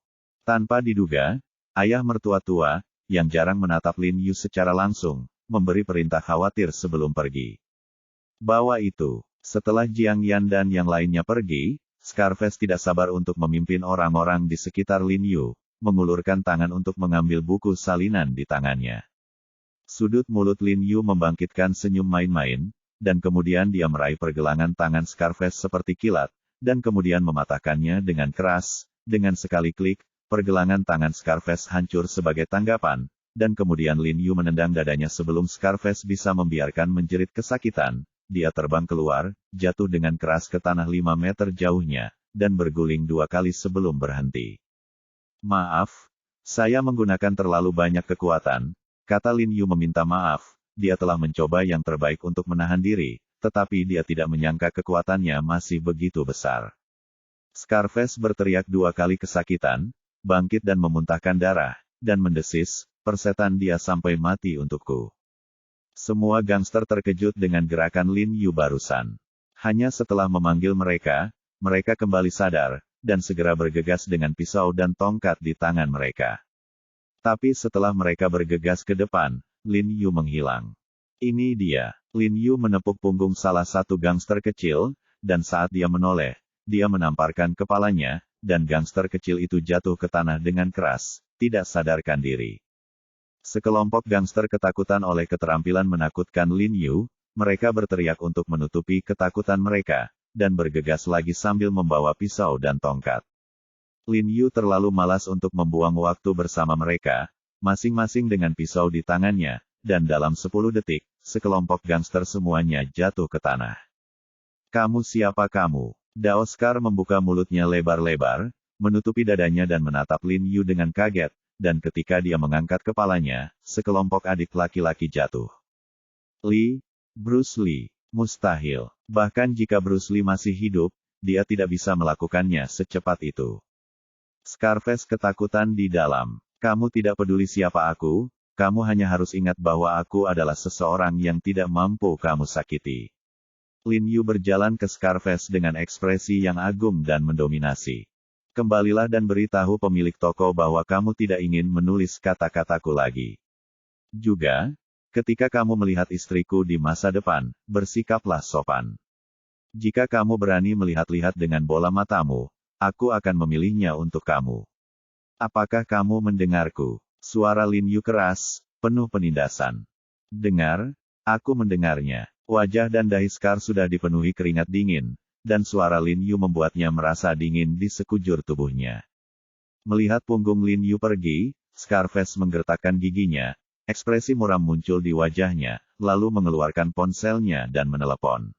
Tanpa diduga, ayah mertua tua, yang jarang menatap Lin Yu secara langsung, memberi perintah khawatir sebelum pergi. Bawa itu. Setelah Jiang Yan dan yang lainnya pergi, Scarface tidak sabar untuk memimpin orang-orang di sekitar Lin Yu, mengulurkan tangan untuk mengambil buku salinan di tangannya. Sudut mulut Lin Yu membangkitkan senyum main-main, dan kemudian dia meraih pergelangan tangan Scarface seperti kilat, dan kemudian mematahkannya dengan keras. Dengan sekali klik, pergelangan tangan Scarface hancur sebagai tanggapan, dan kemudian Lin Yu menendang dadanya sebelum Scarface bisa membiarkan menjerit kesakitan. Dia terbang keluar, jatuh dengan keras ke tanah 5 meter jauhnya, dan berguling 2 kali sebelum berhenti. Maaf, saya menggunakan terlalu banyak kekuatan, kata Lin Yu meminta maaf, dia telah mencoba yang terbaik untuk menahan diri, tetapi dia tidak menyangka kekuatannya masih begitu besar. Scarface berteriak 2 kali kesakitan, bangkit dan memuntahkan darah, dan mendesis, persetan dia sampai mati untukku. Semua gangster terkejut dengan gerakan Lin Yu barusan. Hanya setelah memanggil mereka, mereka kembali sadar, dan segera bergegas dengan pisau dan tongkat di tangan mereka. Tapi setelah mereka bergegas ke depan, Lin Yu menghilang. Ini dia. Lin Yu menepuk punggung salah satu gangster kecil, dan saat dia menoleh, dia menamparkan kepalanya, dan gangster kecil itu jatuh ke tanah dengan keras, tidak sadarkan diri. Sekelompok gangster ketakutan oleh keterampilan menakutkan Lin Yu, mereka berteriak untuk menutupi ketakutan mereka, dan bergegas lagi sambil membawa pisau dan tongkat. Lin Yu terlalu malas untuk membuang waktu bersama mereka, masing-masing dengan pisau di tangannya, dan dalam 10 detik, sekelompok gangster semuanya jatuh ke tanah. Kamu siapa kamu? Daoskar membuka mulutnya lebar-lebar, menutupi dadanya dan menatap Lin Yu dengan kaget, dan ketika dia mengangkat kepalanya, sekelompok adik laki-laki jatuh. Bruce Lee, mustahil. Bahkan jika Bruce Lee masih hidup, dia tidak bisa melakukannya secepat itu. Scarface ketakutan di dalam. Kamu tidak peduli siapa aku, kamu hanya harus ingat bahwa aku adalah seseorang yang tidak mampu kamu sakiti. Lin Yu berjalan ke Scarface dengan ekspresi yang agung dan mendominasi. Kembalilah dan beritahu pemilik toko bahwa kamu tidak ingin menulis kata-kataku lagi. Juga, ketika kamu melihat istriku di masa depan, bersikaplah sopan. Jika kamu berani melihat-lihat dengan bola matamu, aku akan memilihnya untuk kamu. Apakah kamu mendengarku? Suara Lin Yu keras, penuh penindasan. Dengar, aku mendengarnya. Wajah dan dahi Scar sudah dipenuhi keringat dingin, dan suara Lin Yu membuatnya merasa dingin di sekujur tubuhnya. Melihat punggung Lin Yu pergi, Scarface menggertakkan giginya, ekspresi muram muncul di wajahnya, lalu mengeluarkan ponselnya dan menelepon.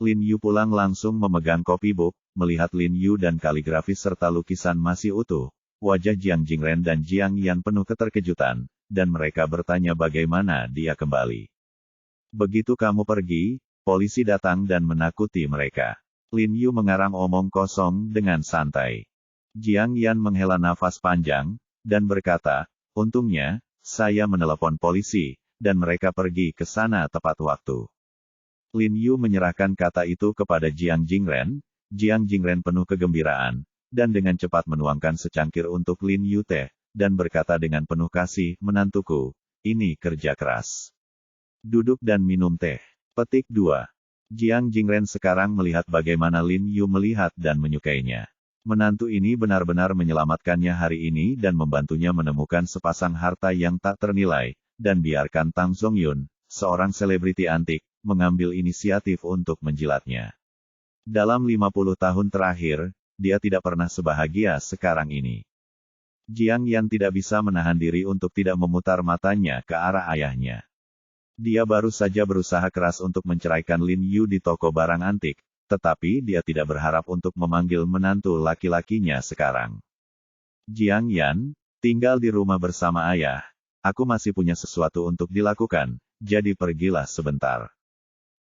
Lin Yu pulang langsung memegang kopi book, melihat Lin Yu dan kaligrafi serta lukisan masih utuh. Wajah Jiang Jingren dan Jiang Yan penuh keterkejutan, dan mereka bertanya bagaimana dia kembali. Begitu kamu pergi, polisi datang dan menakuti mereka. Lin Yu mengarang omong kosong dengan santai. Jiang Yan menghela nafas panjang, dan berkata, untungnya, saya menelepon polisi, dan mereka pergi ke sana tepat waktu. Lin Yu menyerahkan kata itu kepada Jiang Jingren penuh kegembiraan, dan dengan cepat menuangkan secangkir untuk Lin Yu teh, dan berkata dengan penuh kasih, menantuku, ini kerja keras. Duduk dan minum teh. Petik 2. Jiang Jingren sekarang melihat bagaimana Lin Yu melihat dan menyukainya. Menantu ini benar-benar menyelamatkannya hari ini dan membantunya menemukan sepasang harta yang tak ternilai, dan biarkan Tang Zongyun, seorang selebriti antik, mengambil inisiatif untuk menjilatnya. Dalam 50 tahun terakhir, dia tidak pernah sebahagia sekarang ini. Jiang Yan tidak bisa menahan diri untuk tidak memutar matanya ke arah ayahnya. Dia baru saja berusaha keras untuk menceraikan Lin Yu di toko barang antik, tetapi dia tidak berharap untuk memanggil menantu laki-lakinya sekarang. Jiang Yan, tinggal di rumah bersama ayah. Aku masih punya sesuatu untuk dilakukan, jadi pergilah sebentar.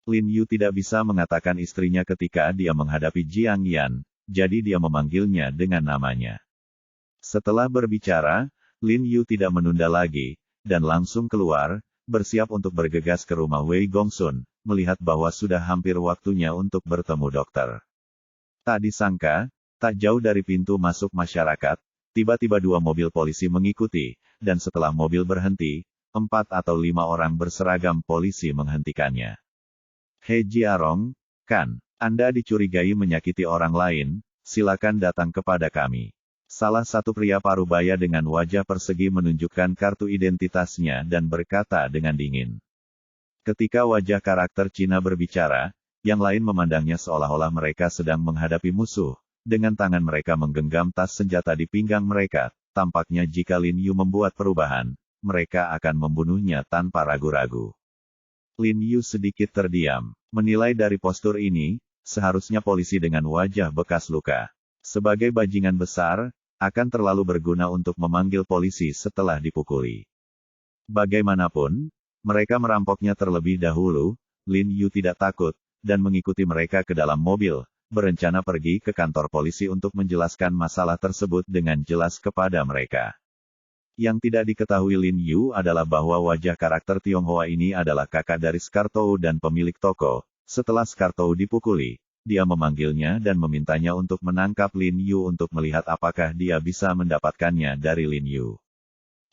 Lin Yu tidak bisa mengatakan istrinya ketika dia menghadapi Jiang Yan, jadi dia memanggilnya dengan namanya. Setelah berbicara, Lin Yu tidak menunda lagi, dan langsung keluar, bersiap untuk bergegas ke rumah Wei Gongsun, melihat bahwa sudah hampir waktunya untuk bertemu dokter. Tak disangka, tak jauh dari pintu masuk masyarakat, tiba-tiba 2 mobil polisi mengikuti, dan setelah mobil berhenti, 4 atau 5 orang berseragam polisi menghentikannya. He Jiarong, kan, Anda dicurigai menyakiti orang lain, silakan datang kepada kami. Salah satu pria parubaya dengan wajah persegi menunjukkan kartu identitasnya dan berkata dengan dingin. Ketika wajah karakter Cina berbicara, yang lain memandangnya seolah-olah mereka sedang menghadapi musuh. Dengan tangan mereka menggenggam tas senjata di pinggang mereka, tampaknya jika Lin Yu membuat perubahan, mereka akan membunuhnya tanpa ragu-ragu. Lin Yu sedikit terdiam. Menilai dari postur ini, seharusnya polisi dengan wajah bekas luka. Sebagai bajingan besar, akan terlalu berguna untuk memanggil polisi setelah dipukuli. Bagaimanapun, mereka merampoknya terlebih dahulu, Lin Yu tidak takut, dan mengikuti mereka ke dalam mobil, berencana pergi ke kantor polisi untuk menjelaskan masalah tersebut dengan jelas kepada mereka. Yang tidak diketahui Lin Yu adalah bahwa wajah karakter Tionghoa ini adalah kakak dari Skartou dan pemilik toko. Setelah Skartou dipukuli, dia memanggilnya dan memintanya untuk menangkap Lin Yu untuk melihat apakah dia bisa mendapatkannya dari Lin Yu.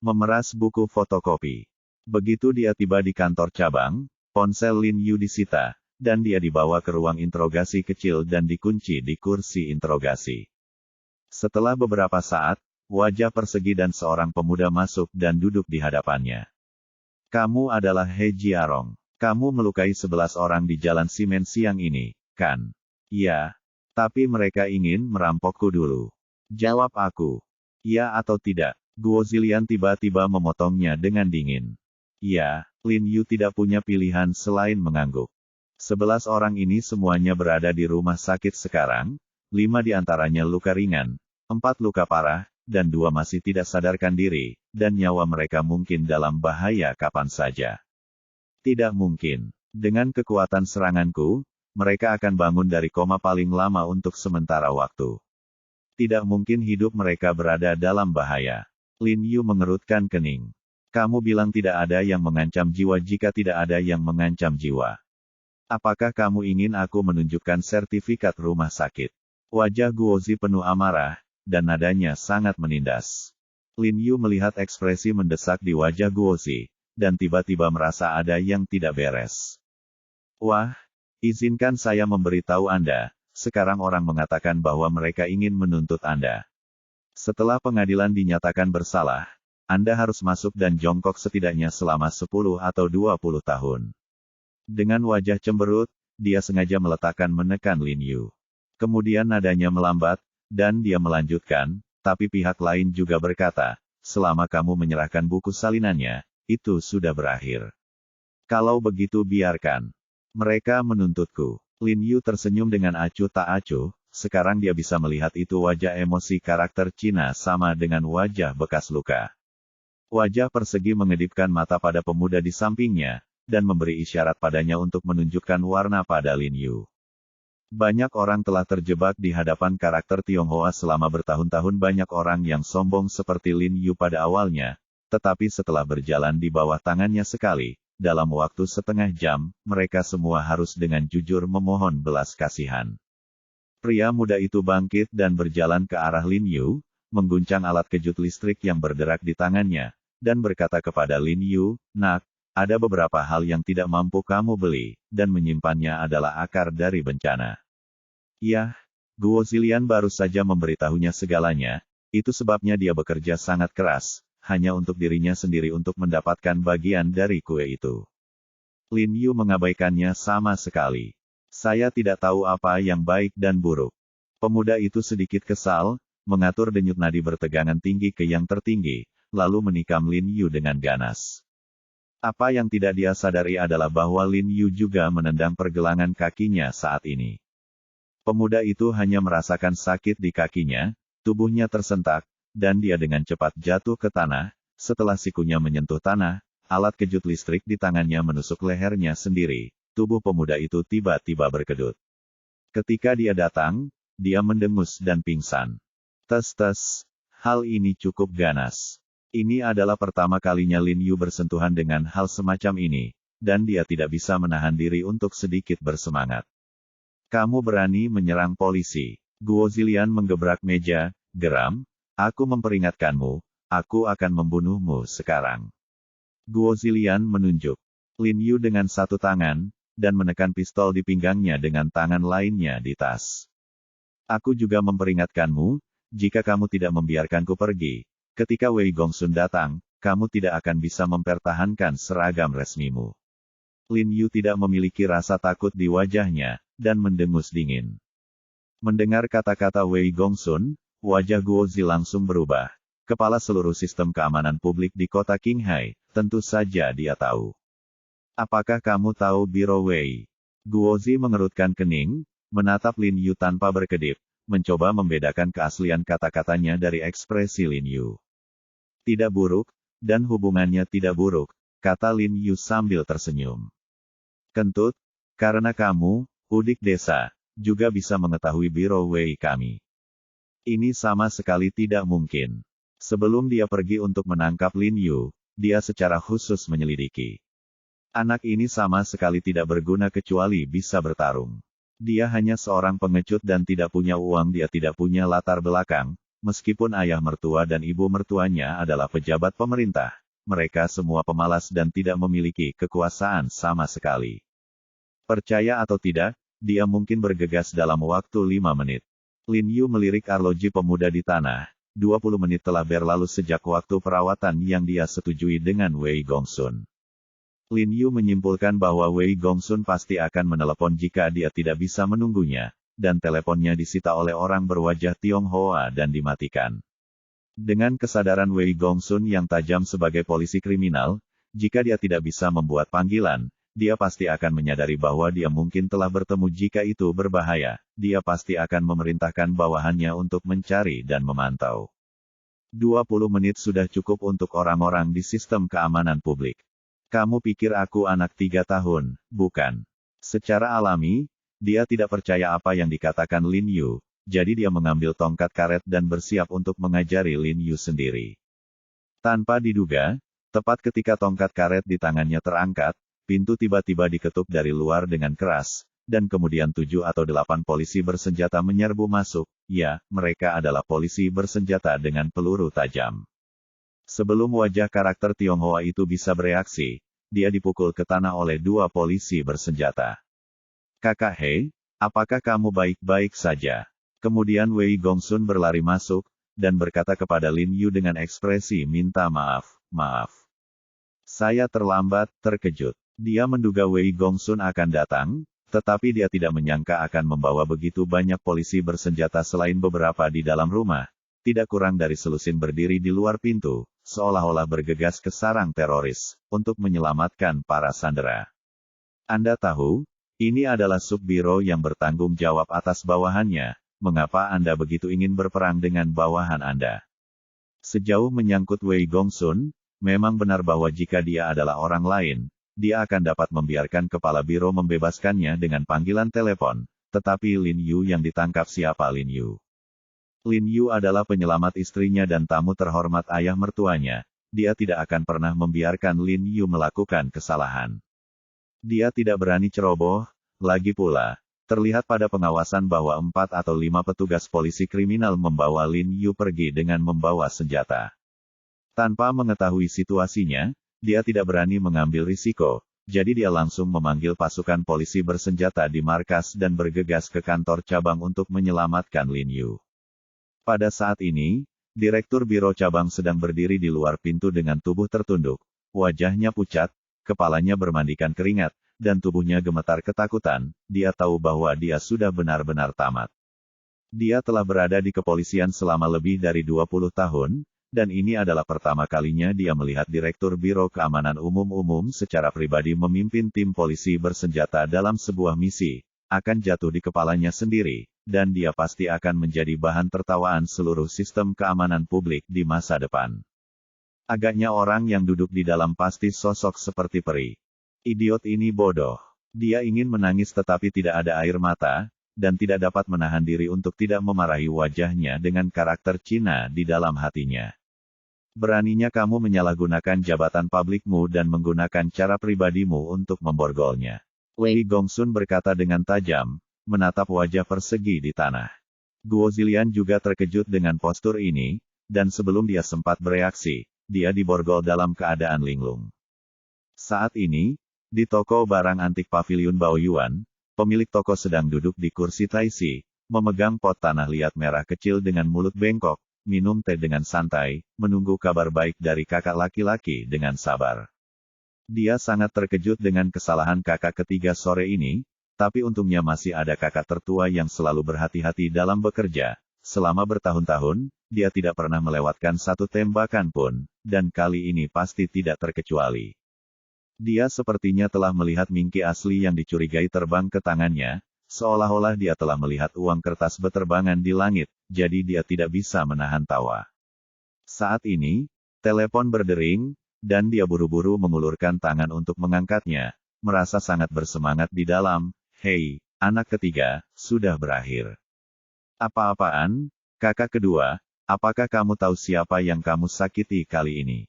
Memeras buku fotokopi. Begitu dia tiba di kantor cabang, ponsel Lin Yu disita, dan dia dibawa ke ruang interogasi kecil dan dikunci di kursi interogasi. Setelah beberapa saat, wajah persegi dan seorang pemuda masuk dan duduk di hadapannya. Kamu adalah He Jiarong. Kamu melukai 11 orang di jalan simen siang ini, kan? Ya. Tapi mereka ingin merampokku dulu. Jawab aku. Ya atau tidak? Guo Zilian tiba-tiba memotongnya dengan dingin. Ya, Lin Yu tidak punya pilihan selain mengangguk. 11 orang ini semuanya berada di rumah sakit sekarang, 5 diantaranya luka ringan, 4 luka parah, dan 2 masih tidak sadarkan diri, dan nyawa mereka mungkin dalam bahaya kapan saja. Tidak mungkin. Dengan kekuatan seranganku, mereka akan bangun dari koma paling lama untuk sementara waktu. Tidak mungkin hidup mereka berada dalam bahaya. Lin Yu mengerutkan kening. Kamu bilang tidak ada yang mengancam jiwa jika tidak ada yang mengancam jiwa. Apakah kamu ingin aku menunjukkan sertifikat rumah sakit? Wajah Guozi penuh amarah, dan nadanya sangat menindas. Lin Yu melihat ekspresi mendesak di wajah Guozi, dan tiba-tiba merasa ada yang tidak beres. Wah, izinkan saya memberitahu Anda, sekarang orang mengatakan bahwa mereka ingin menuntut Anda. Setelah pengadilan dinyatakan bersalah, Anda harus masuk dan jongkok setidaknya selama 10 atau 20 tahun. Dengan wajah cemberut, dia sengaja menekan Lin Yu. Kemudian nadanya melambat, dan dia melanjutkan, tapi pihak lain juga berkata, selama kamu menyerahkan buku salinannya, itu sudah berakhir. Kalau begitu biarkan. Mereka menuntutku. Lin Yu tersenyum dengan acuh tak acuh, sekarang dia bisa melihat itu wajah emosi karakter Cina sama dengan wajah bekas luka. Wajah persegi mengedipkan mata pada pemuda di sampingnya, dan memberi isyarat padanya untuk menunjukkan warna pada Lin Yu. Banyak orang telah terjebak di hadapan karakter Tionghoa selama bertahun-tahun. Banyak orang yang sombong seperti Lin Yu pada awalnya, tetapi setelah berjalan di bawah tangannya sekali, dalam waktu setengah jam, mereka semua harus dengan jujur memohon belas kasihan. Pria muda itu bangkit dan berjalan ke arah Lin Yu, mengguncang alat kejut listrik yang berderak di tangannya, dan berkata kepada Lin Yu, "Nak, ada beberapa hal yang tidak mampu kamu beli, dan menyimpannya adalah akar dari bencana." Yah, Guo Zilian baru saja memberitahunya segalanya, itu sebabnya dia bekerja sangat keras, hanya untuk dirinya sendiri untuk mendapatkan bagian dari kue itu. Lin Yu mengabaikannya sama sekali. Saya tidak tahu apa yang baik dan buruk. Pemuda itu sedikit kesal, mengatur denyut nadi bertegangan tinggi ke yang tertinggi, lalu menikam Lin Yu dengan ganas. Apa yang tidak dia sadari adalah bahwa Lin Yu juga menendang pergelangan kakinya saat ini. Pemuda itu hanya merasakan sakit di kakinya, tubuhnya tersentak, dan dia dengan cepat jatuh ke tanah. Setelah sikunya menyentuh tanah, alat kejut listrik di tangannya menusuk lehernya sendiri. Tubuh pemuda itu tiba-tiba berkedut. Ketika dia datang, dia mendengus dan pingsan. Tes-tes, hal ini cukup ganas. Ini adalah pertama kalinya Lin Yu bersentuhan dengan hal semacam ini, dan dia tidak bisa menahan diri untuk sedikit bersemangat. Kamu berani menyerang polisi. Guo Zilian menggebrak meja, geram, aku memperingatkanmu, aku akan membunuhmu sekarang. Guo Zilian menunjuk Lin Yu dengan satu tangan, dan menekan pistol di pinggangnya dengan tangan lainnya di tas. Aku juga memperingatkanmu, jika kamu tidak membiarkanku pergi, ketika Wei Gongsun datang, kamu tidak akan bisa mempertahankan seragam resmimu. Lin Yu tidak memiliki rasa takut di wajahnya, dan mendengus dingin. Mendengar kata-kata Wei Gongsun, wajah Guozi langsung berubah. Kepala seluruh sistem keamanan publik di kota Qinghai, tentu saja dia tahu. Apakah kamu tahu Biro Wei? Guozi mengerutkan kening, menatap Lin Yu tanpa berkedip, mencoba membedakan keaslian kata-katanya dari ekspresi Lin Yu. Tidak buruk, dan hubungannya tidak buruk, kata Lin Yu sambil tersenyum. Kentut, karena kamu, udik desa, juga bisa mengetahui Biro Wei kami. Ini sama sekali tidak mungkin. Sebelum dia pergi untuk menangkap Lin Yu, dia secara khusus menyelidiki. Anak ini sama sekali tidak berguna kecuali bisa bertarung. Dia hanya seorang pengecut dan tidak punya uang, dia tidak punya latar belakang, meskipun ayah mertua dan ibu mertuanya adalah pejabat pemerintah. Mereka semua pemalas dan tidak memiliki kekuasaan sama sekali. Percaya atau tidak, dia mungkin bergegas dalam waktu 5 menit. Lin Yu melirik arloji pemuda di tanah. 20 menit telah berlalu sejak waktu perawatan yang dia setujui dengan Wei Gongsun. Lin Yu menyimpulkan bahwa Wei Gongsun pasti akan menelepon jika dia tidak bisa menunggunya, dan teleponnya disita oleh orang berwajah Tionghoa dan dimatikan. Dengan kesadaran Wei Gongsun yang tajam sebagai polisi kriminal, jika dia tidak bisa membuat panggilan, dia pasti akan menyadari bahwa dia mungkin telah bertemu. Jika itu berbahaya, dia pasti akan memerintahkan bawahannya untuk mencari dan memantau. 20 menit sudah cukup untuk orang-orang di sistem keamanan publik. Kamu pikir aku anak 3 tahun, bukan? Secara alami, dia tidak percaya apa yang dikatakan Lin Yu, jadi dia mengambil tongkat karet dan bersiap untuk mengajari Lin Yu sendiri. Tanpa diduga, tepat ketika tongkat karet di tangannya terangkat, pintu tiba-tiba diketuk dari luar dengan keras, dan kemudian 7 atau 8 polisi bersenjata menyerbu masuk. Ya, mereka adalah polisi bersenjata dengan peluru tajam. Sebelum wajah karakter Tionghoa itu bisa bereaksi, dia dipukul ke tanah oleh 2 polisi bersenjata. Kakak He, apakah kamu baik-baik saja? Kemudian Wei Gongsun berlari masuk, dan berkata kepada Lin Yu dengan ekspresi minta maaf, maaf. Saya terlambat, terkejut. Dia menduga Wei Gongsun akan datang, tetapi dia tidak menyangka akan membawa begitu banyak polisi bersenjata selain beberapa di dalam rumah. Tidak kurang dari selusin berdiri di luar pintu, seolah-olah bergegas ke sarang teroris, untuk menyelamatkan para sandera. Anda tahu, ini adalah subbiro yang bertanggung jawab atas bawahannya, mengapa Anda begitu ingin berperang dengan bawahan Anda? Sejauh menyangkut Wei Gongsun, memang benar bahwa jika dia adalah orang lain, dia akan dapat membiarkan kepala biro membebaskannya dengan panggilan telepon, tetapi Lin Yu yang ditangkap siapa Lin Yu? Lin Yu adalah penyelamat istrinya dan tamu terhormat ayah mertuanya, dia tidak akan pernah membiarkan Lin Yu melakukan kesalahan. Dia tidak berani ceroboh, lagi pula, terlihat pada pengawasan bahwa 4 atau 5 petugas polisi kriminal membawa Lin Yu pergi dengan membawa senjata. Tanpa mengetahui situasinya, dia tidak berani mengambil risiko, jadi dia langsung memanggil pasukan polisi bersenjata di markas dan bergegas ke kantor cabang untuk menyelamatkan Lin Yu. Pada saat ini, Direktur Biro Cabang sedang berdiri di luar pintu dengan tubuh tertunduk, wajahnya pucat, kepalanya bermandikan keringat, dan tubuhnya gemetar ketakutan. Dia tahu bahwa dia sudah benar-benar tamat. Dia telah berada di kepolisian selama lebih dari 20 tahun, dan ini adalah pertama kalinya dia melihat Direktur Biro Keamanan Umum secara pribadi memimpin tim polisi bersenjata dalam sebuah misi, akan jatuh di kepalanya sendiri, dan dia pasti akan menjadi bahan tertawaan seluruh sistem keamanan publik di masa depan. Agaknya orang yang duduk di dalam pasti sosok seperti peri. Idiot ini bodoh. Dia ingin menangis tetapi tidak ada air mata, dan tidak dapat menahan diri untuk tidak memarahi wajahnya dengan karakter Cina di dalam hatinya. Beraninya kamu menyalahgunakan jabatan publikmu dan menggunakan cara pribadimu untuk memborgolnya. Wei Gongsun berkata dengan tajam, menatap wajah persegi di tanah. Guo Zilian juga terkejut dengan postur ini, dan sebelum dia sempat bereaksi, dia diborgol dalam keadaan linglung. Saat ini, di toko barang antik Paviliun Baoyuan, pemilik toko sedang duduk di kursi taisi, memegang pot tanah liat merah kecil dengan mulut bengkok, minum teh dengan santai, menunggu kabar baik dari kakak laki-laki dengan sabar. Dia sangat terkejut dengan kesalahan kakak ketiga sore ini, tapi untungnya masih ada kakak tertua yang selalu berhati-hati dalam bekerja. Selama bertahun-tahun, dia tidak pernah melewatkan satu tembakan pun, dan kali ini pasti tidak terkecuali. Dia sepertinya telah melihat mingki asli yang dicurigai terbang ke tangannya, seolah-olah dia telah melihat uang kertas beterbangan di langit, jadi dia tidak bisa menahan tawa. Saat ini, telepon berdering, dan dia buru-buru mengulurkan tangan untuk mengangkatnya, merasa sangat bersemangat di dalam. Hei, anak ketiga, sudah berakhir. Apa-apaan, kakak kedua, apakah kamu tahu siapa yang kamu sakiti kali ini?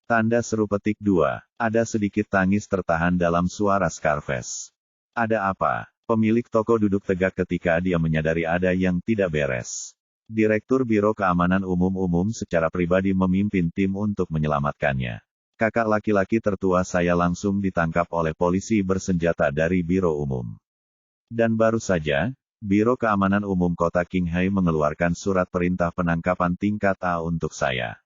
Tanda seru petik 2. Ada sedikit tangis tertahan dalam suara Scarface. Ada apa? Pemilik toko duduk tegak ketika dia menyadari ada yang tidak beres. Direktur Biro Keamanan Umum secara pribadi memimpin tim untuk menyelamatkannya. Kakak laki-laki tertua saya langsung ditangkap oleh polisi bersenjata dari Biro Umum. Dan baru saja, Biro Keamanan Umum Kota Qinghai mengeluarkan surat perintah penangkapan tingkat A untuk saya.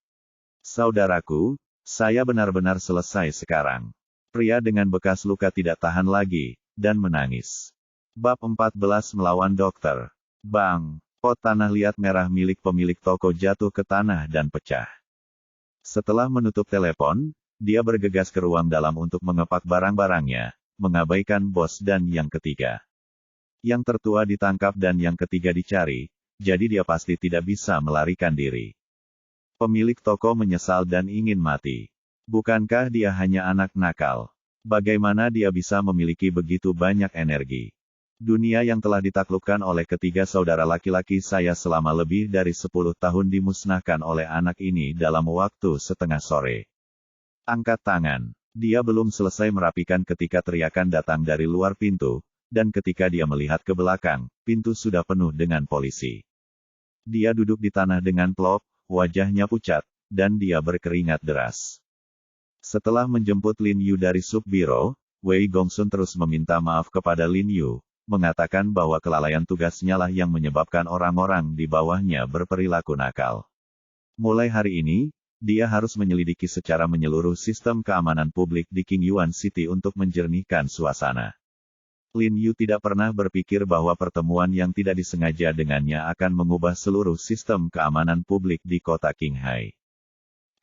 Saudaraku, saya benar-benar selesai sekarang. Pria dengan bekas luka tidak tahan lagi, dan menangis. Bab 14 melawan dokter. Bang, pot tanah liat merah milik pemilik toko jatuh ke tanah dan pecah. Setelah menutup telepon, dia bergegas ke ruang dalam untuk mengepak barang-barangnya, mengabaikan bos dan yang ketiga. Yang tertua ditangkap dan yang ketiga dicari, jadi dia pasti tidak bisa melarikan diri. Pemilik toko menyesal dan ingin mati. Bukankah dia hanya anak nakal? Bagaimana dia bisa memiliki begitu banyak energi? Dunia yang telah ditaklukkan oleh ketiga saudara laki-laki saya selama lebih dari 10 tahun dimusnahkan oleh anak ini dalam waktu setengah sore. Angkat tangan. Dia belum selesai merapikan ketika teriakan datang dari luar pintu, dan ketika dia melihat ke belakang, pintu sudah penuh dengan polisi. Dia duduk di tanah dengan plop, wajahnya pucat, dan dia berkeringat deras. Setelah menjemput Lin Yu dari subbiro, Wei Gongsun terus meminta maaf kepada Lin Yu, mengatakan bahwa kelalaian tugasnya lah yang menyebabkan orang-orang di bawahnya berperilaku nakal. Mulai hari ini, dia harus menyelidiki secara menyeluruh sistem keamanan publik di Qingyuan City untuk menjernihkan suasana. Lin Yu tidak pernah berpikir bahwa pertemuan yang tidak disengaja dengannya akan mengubah seluruh sistem keamanan publik di kota Qinghai.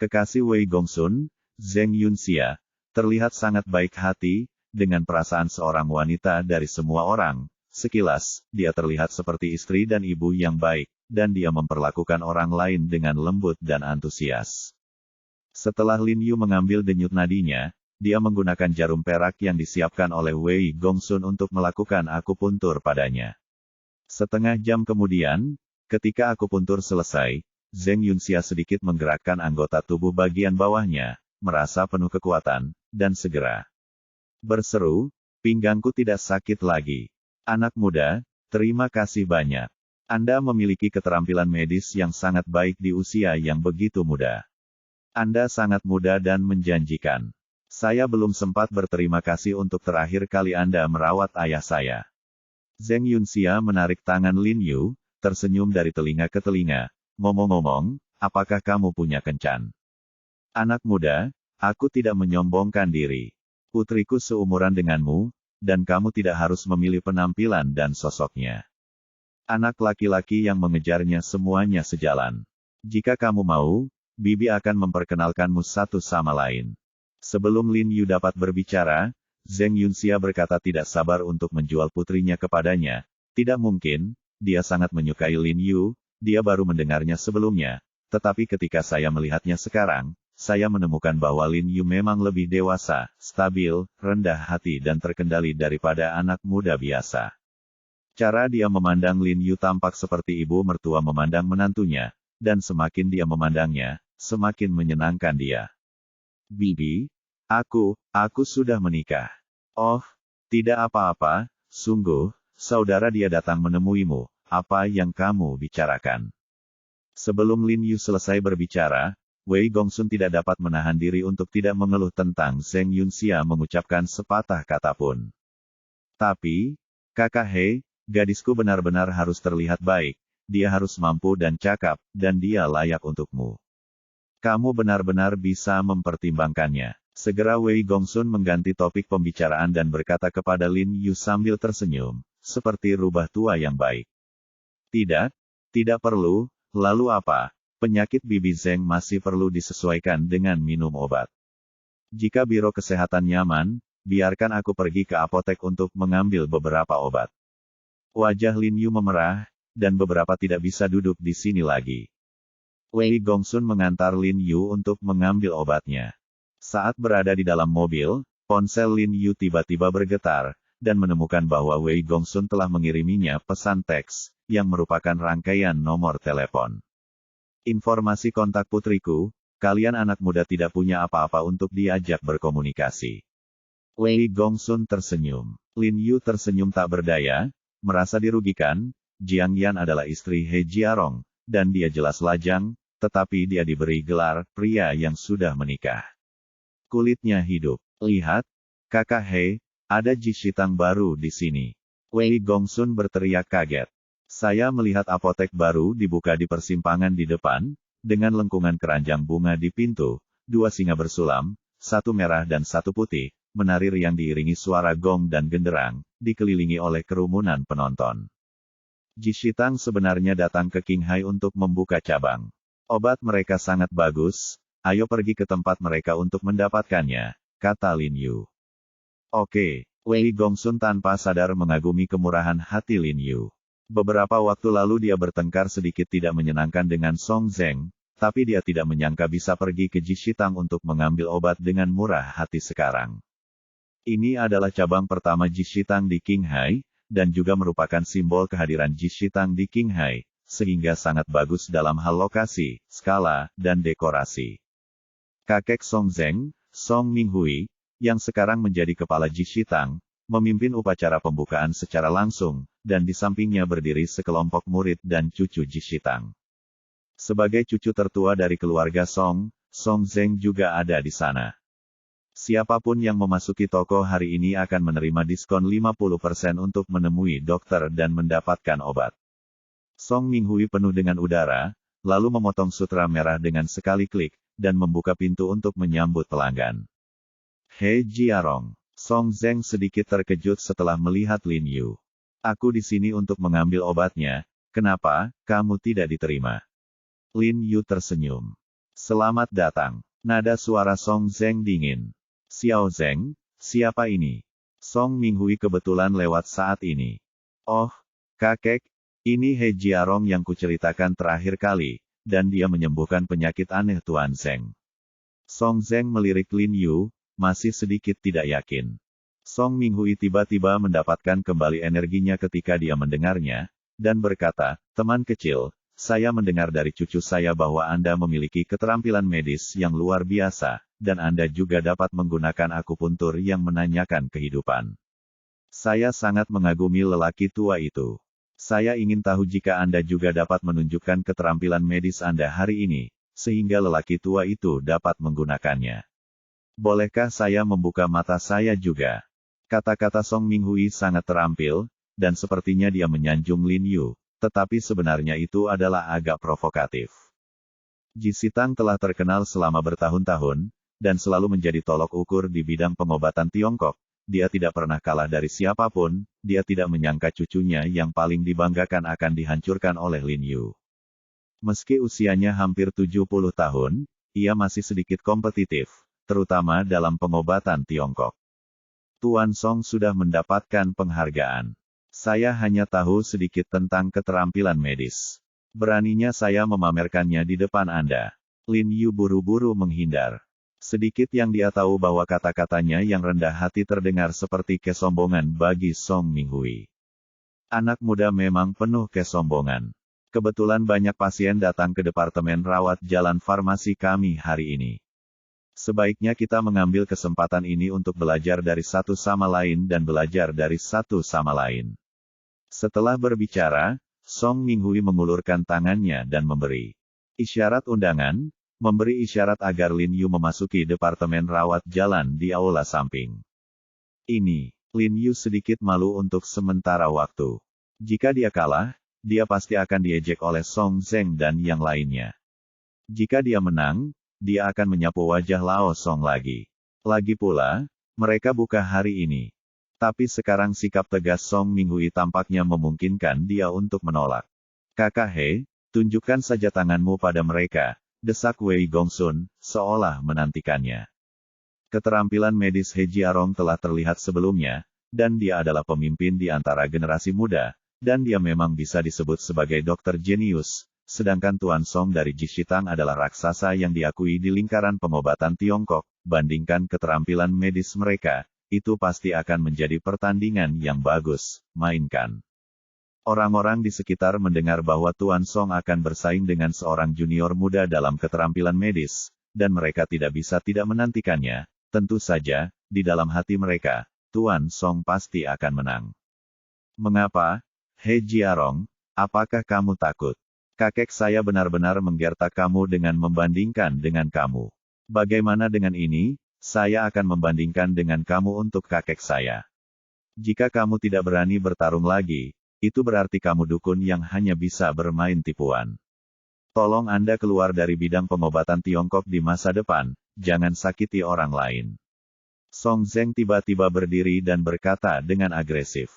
Kekasih Wei Gongsun, Zheng Yunxia, terlihat sangat baik hati, dengan perasaan seorang wanita dari semua orang. Sekilas, dia terlihat seperti istri dan ibu yang baik, dan dia memperlakukan orang lain dengan lembut dan antusias. Setelah Lin Yu mengambil denyut nadinya, dia menggunakan jarum perak yang disiapkan oleh Wei Gongsun untuk melakukan akupuntur padanya. Setengah jam kemudian, ketika akupuntur selesai, Zheng Yunxia sedikit menggerakkan anggota tubuh bagian bawahnya, merasa penuh kekuatan, dan segera berseru, "Pinggangku tidak sakit lagi. Anak muda, terima kasih banyak. Anda memiliki keterampilan medis yang sangat baik di usia yang begitu muda. Anda sangat muda dan menjanjikan. Saya belum sempat berterima kasih untuk terakhir kali Anda merawat ayah saya." Zheng Yunxia menarik tangan Lin Yu, tersenyum dari telinga ke telinga. "Ngomong-ngomong, apakah kamu punya kencan? Anak muda, aku tidak menyombongkan diri. Putriku seumuran denganmu, dan kamu tidak harus memilih penampilan dan sosoknya. Anak laki-laki yang mengejarnya semuanya sejalan. Jika kamu mau, Bibi akan memperkenalkanmu satu sama lain." Sebelum Lin Yu dapat berbicara, Zheng Yunxia berkata tidak sabar untuk menjual putrinya kepadanya. Tidak mungkin, dia sangat menyukai Lin Yu, dia baru mendengarnya sebelumnya. Tetapi ketika saya melihatnya sekarang, saya menemukan bahwa Lin Yu memang lebih dewasa, stabil, rendah hati dan terkendali daripada anak muda biasa. Cara dia memandang Lin Yu tampak seperti ibu mertua memandang menantunya, dan semakin dia memandangnya, semakin menyenangkan dia. "Bibi, aku sudah menikah." "Oh, tidak apa-apa, sungguh, saudara dia datang menemuimu, apa yang kamu bicarakan?" Sebelum Lin Yu selesai berbicara, Wei Gongsun tidak dapat menahan diri untuk tidak mengeluh tentang Zheng Yunxia mengucapkan sepatah kata pun. "Tapi, Kakak He, gadisku benar-benar harus terlihat baik, dia harus mampu dan cakap, dan dia layak untukmu. Kamu benar-benar bisa mempertimbangkannya." Segera Wei Gongsun mengganti topik pembicaraan dan berkata kepada Lin Yu sambil tersenyum, seperti rubah tua yang baik. Tidak perlu, lalu apa? Penyakit Bibi Zheng masih perlu disesuaikan dengan minum obat. Jika biro kesehatan nyaman, biarkan aku pergi ke apotek untuk mengambil beberapa obat. Wajah Lin Yu memerah, dan beberapa tidak bisa duduk di sini lagi. Wei Gongsun mengantar Lin Yu untuk mengambil obatnya. Saat berada di dalam mobil, ponsel Lin Yu tiba-tiba bergetar, dan menemukan bahwa Wei Gongsun telah mengiriminya pesan teks, yang merupakan rangkaian nomor telepon. Informasi kontak putriku, kalian anak muda tidak punya apa-apa untuk diajak berkomunikasi. Wei Gongsun tersenyum. Lin Yu tersenyum tak berdaya, merasa dirugikan. Jiang Yan adalah istri He Jiarong, dan dia jelas lajang, tetapi dia diberi gelar pria yang sudah menikah. Kulitnya hidup. Lihat, kakak He, ada Jishitang baru di sini. Wei Gongsun berteriak kaget. Saya melihat apotek baru dibuka di persimpangan di depan, dengan lengkungan keranjang bunga di pintu, 2 singa bersulam, 1 merah dan 1 putih, menari riang diiringi suara gong dan genderang, dikelilingi oleh kerumunan penonton. Jishitang sebenarnya datang ke Qinghai untuk membuka cabang. Obat mereka sangat bagus, ayo pergi ke tempat mereka untuk mendapatkannya, kata Lin Yu. Oke, Wei Gongsun tanpa sadar mengagumi kemurahan hati Lin Yu. Beberapa waktu lalu dia bertengkar sedikit tidak menyenangkan dengan Song Zheng, tapi dia tidak menyangka bisa pergi ke Jishitang untuk mengambil obat dengan murah hati sekarang. Ini adalah cabang pertama Jishitang di Qinghai, dan juga merupakan simbol kehadiran Jishitang di Qinghai, sehingga sangat bagus dalam hal lokasi, skala, dan dekorasi. Kakek Song Zheng, Song Minghui, yang sekarang menjadi kepala Jishitang, memimpin upacara pembukaan secara langsung, dan di sampingnya berdiri sekelompok murid dan cucu Jishitang. Sebagai cucu tertua dari keluarga Song, Song Zheng juga ada di sana. Siapapun yang memasuki toko hari ini akan menerima diskon 50% untuk menemui dokter dan mendapatkan obat. Song Minghui penuh dengan udara, lalu memotong sutra merah dengan sekali klik, dan membuka pintu untuk menyambut pelanggan. He Jiarong. Song Zheng sedikit terkejut setelah melihat Lin Yu. Aku di sini untuk mengambil obatnya, kenapa kamu tidak diterima? Lin Yu tersenyum. Selamat datang. Nada suara Song Zheng dingin. Xiao Zheng, siapa ini? Song Minghui kebetulan lewat saat ini. Oh, kakek, ini He Jiarong yang kuceritakan terakhir kali, dan dia menyembuhkan penyakit aneh Tuan Zheng. Song Zheng melirik Lin Yu, masih sedikit tidak yakin. Song Minghui tiba-tiba mendapatkan kembali energinya ketika dia mendengarnya, dan berkata, teman kecil, saya mendengar dari cucu saya bahwa Anda memiliki keterampilan medis yang luar biasa, dan Anda juga dapat menggunakan akupuntur yang menanyakan kehidupan. Saya sangat mengagumi lelaki tua itu. Saya ingin tahu jika Anda juga dapat menunjukkan keterampilan medis Anda hari ini, sehingga lelaki tua itu dapat menggunakannya. Bolehkah saya membuka mata saya juga? Kata-kata Song Minghui sangat terampil, dan sepertinya dia menyanjung Lin Yu, tetapi sebenarnya itu adalah agak provokatif. Jishitang telah terkenal selama bertahun-tahun, dan selalu menjadi tolok ukur di bidang pengobatan Tiongkok. Dia tidak pernah kalah dari siapapun, dia tidak menyangka cucunya yang paling dibanggakan akan dihancurkan oleh Lin Yu. Meski usianya hampir 70 tahun, ia masih sedikit kompetitif, terutama dalam pengobatan Tiongkok. Tuan Song sudah mendapatkan penghargaan. Saya hanya tahu sedikit tentang keterampilan medis. Beraninya saya memamerkannya di depan Anda. Lin Yu buru-buru menghindar. Sedikit yang dia tahu bahwa kata-katanya yang rendah hati terdengar seperti kesombongan bagi Song Minghui. Anak muda memang penuh kesombongan. Kebetulan banyak pasien datang ke departemen rawat jalan farmasi kami hari ini. Sebaiknya kita mengambil kesempatan ini untuk belajar dari satu sama lain dan belajar dari satu sama lain. Setelah berbicara, Song Minghui mengulurkan tangannya dan memberi isyarat undangan, memberi isyarat agar Lin Yu memasuki departemen rawat jalan di aula samping. Ini, Lin Yu sedikit malu untuk sementara waktu. Jika dia kalah, dia pasti akan diejek oleh Song Zheng dan yang lainnya. Jika dia menang, dia akan menyapu wajah Lao Song lagi. Lagi pula, mereka buka hari ini. Tapi sekarang sikap tegas Song Minghui tampaknya memungkinkan dia untuk menolak. Kakak He, tunjukkan saja tanganmu pada mereka, desak Wei Gongsun, seolah menantikannya. Keterampilan medis He Jiarong telah terlihat sebelumnya, dan dia adalah pemimpin di antara generasi muda, dan dia memang bisa disebut sebagai dokter jenius. Sedangkan Tuan Song dari Jishitang adalah raksasa yang diakui di lingkaran pengobatan Tiongkok, bandingkan keterampilan medis mereka, itu pasti akan menjadi pertandingan yang bagus, mainkan. Orang-orang di sekitar mendengar bahwa Tuan Song akan bersaing dengan seorang junior muda dalam keterampilan medis, dan mereka tidak bisa tidak menantikannya. Tentu saja, di dalam hati mereka, Tuan Song pasti akan menang. Mengapa? He Jiarong, apakah kamu takut? Kakek saya benar-benar menggertak kamu dengan membandingkan dengan kamu. Bagaimana dengan ini? Saya akan membandingkan dengan kamu untuk kakek saya. Jika kamu tidak berani bertarung lagi, itu berarti kamu dukun yang hanya bisa bermain tipuan. Tolong Anda keluar dari bidang pengobatan Tiongkok di masa depan, jangan sakiti orang lain. Song Zeng tiba-tiba berdiri dan berkata dengan agresif.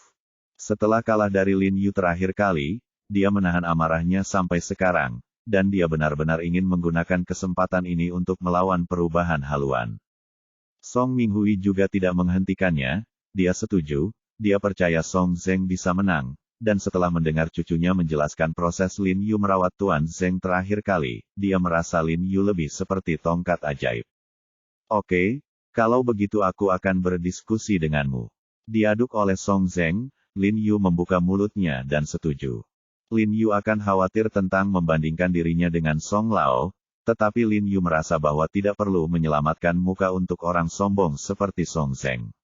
Setelah kalah dari Lin Yu terakhir kali, dia menahan amarahnya sampai sekarang, dan dia benar-benar ingin menggunakan kesempatan ini untuk melawan perubahan haluan. Song Minghui juga tidak menghentikannya, dia setuju, dia percaya Song Zeng bisa menang, dan setelah mendengar cucunya menjelaskan proses Lin Yu merawat Tuan Zeng terakhir kali, dia merasa Lin Yu lebih seperti tongkat ajaib. Oke, kalau begitu aku akan berdiskusi denganmu. Diaduk oleh Song Zeng, Lin Yu membuka mulutnya dan setuju. Lin Yu akan khawatir tentang membandingkan dirinya dengan Song Lao, tetapi Lin Yu merasa bahwa tidak perlu menyelamatkan muka untuk orang sombong seperti Song Zeng.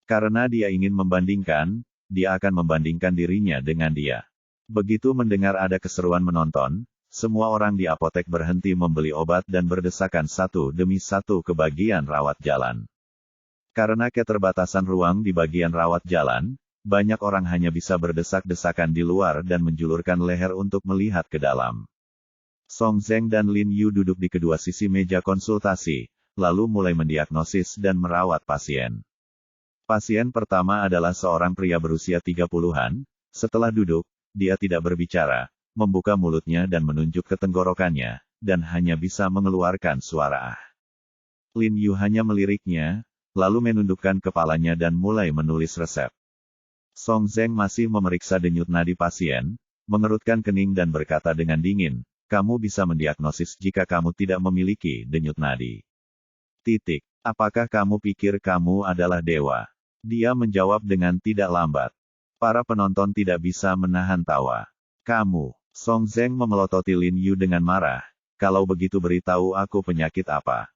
Karena dia ingin membandingkan, dia akan membandingkan dirinya dengan dia. Begitu mendengar ada keseruan menonton, semua orang di apotek berhenti membeli obat dan berdesakan satu demi satu ke bagian rawat jalan. Karena keterbatasan ruang di bagian rawat jalan, banyak orang hanya bisa berdesak-desakan di luar dan menjulurkan leher untuk melihat ke dalam. Song Zeng dan Lin Yu duduk di kedua sisi meja konsultasi, lalu mulai mendiagnosis dan merawat pasien. Pasien pertama adalah seorang pria berusia 30-an, setelah duduk, dia tidak berbicara, membuka mulutnya dan menunjuk ke tenggorokannya, dan hanya bisa mengeluarkan suara ah. Lin Yu hanya meliriknya, lalu menundukkan kepalanya dan mulai menulis resep. Song Zeng masih memeriksa denyut nadi pasien, mengerutkan kening dan berkata dengan dingin, kamu bisa mendiagnosis jika kamu tidak memiliki denyut nadi. Titik. Apakah kamu pikir kamu adalah dewa? Dia menjawab dengan tidak lambat. Para penonton tidak bisa menahan tawa. Kamu, Song Zeng memelototi Lin Yu dengan marah, kalau begitu beritahu aku penyakit apa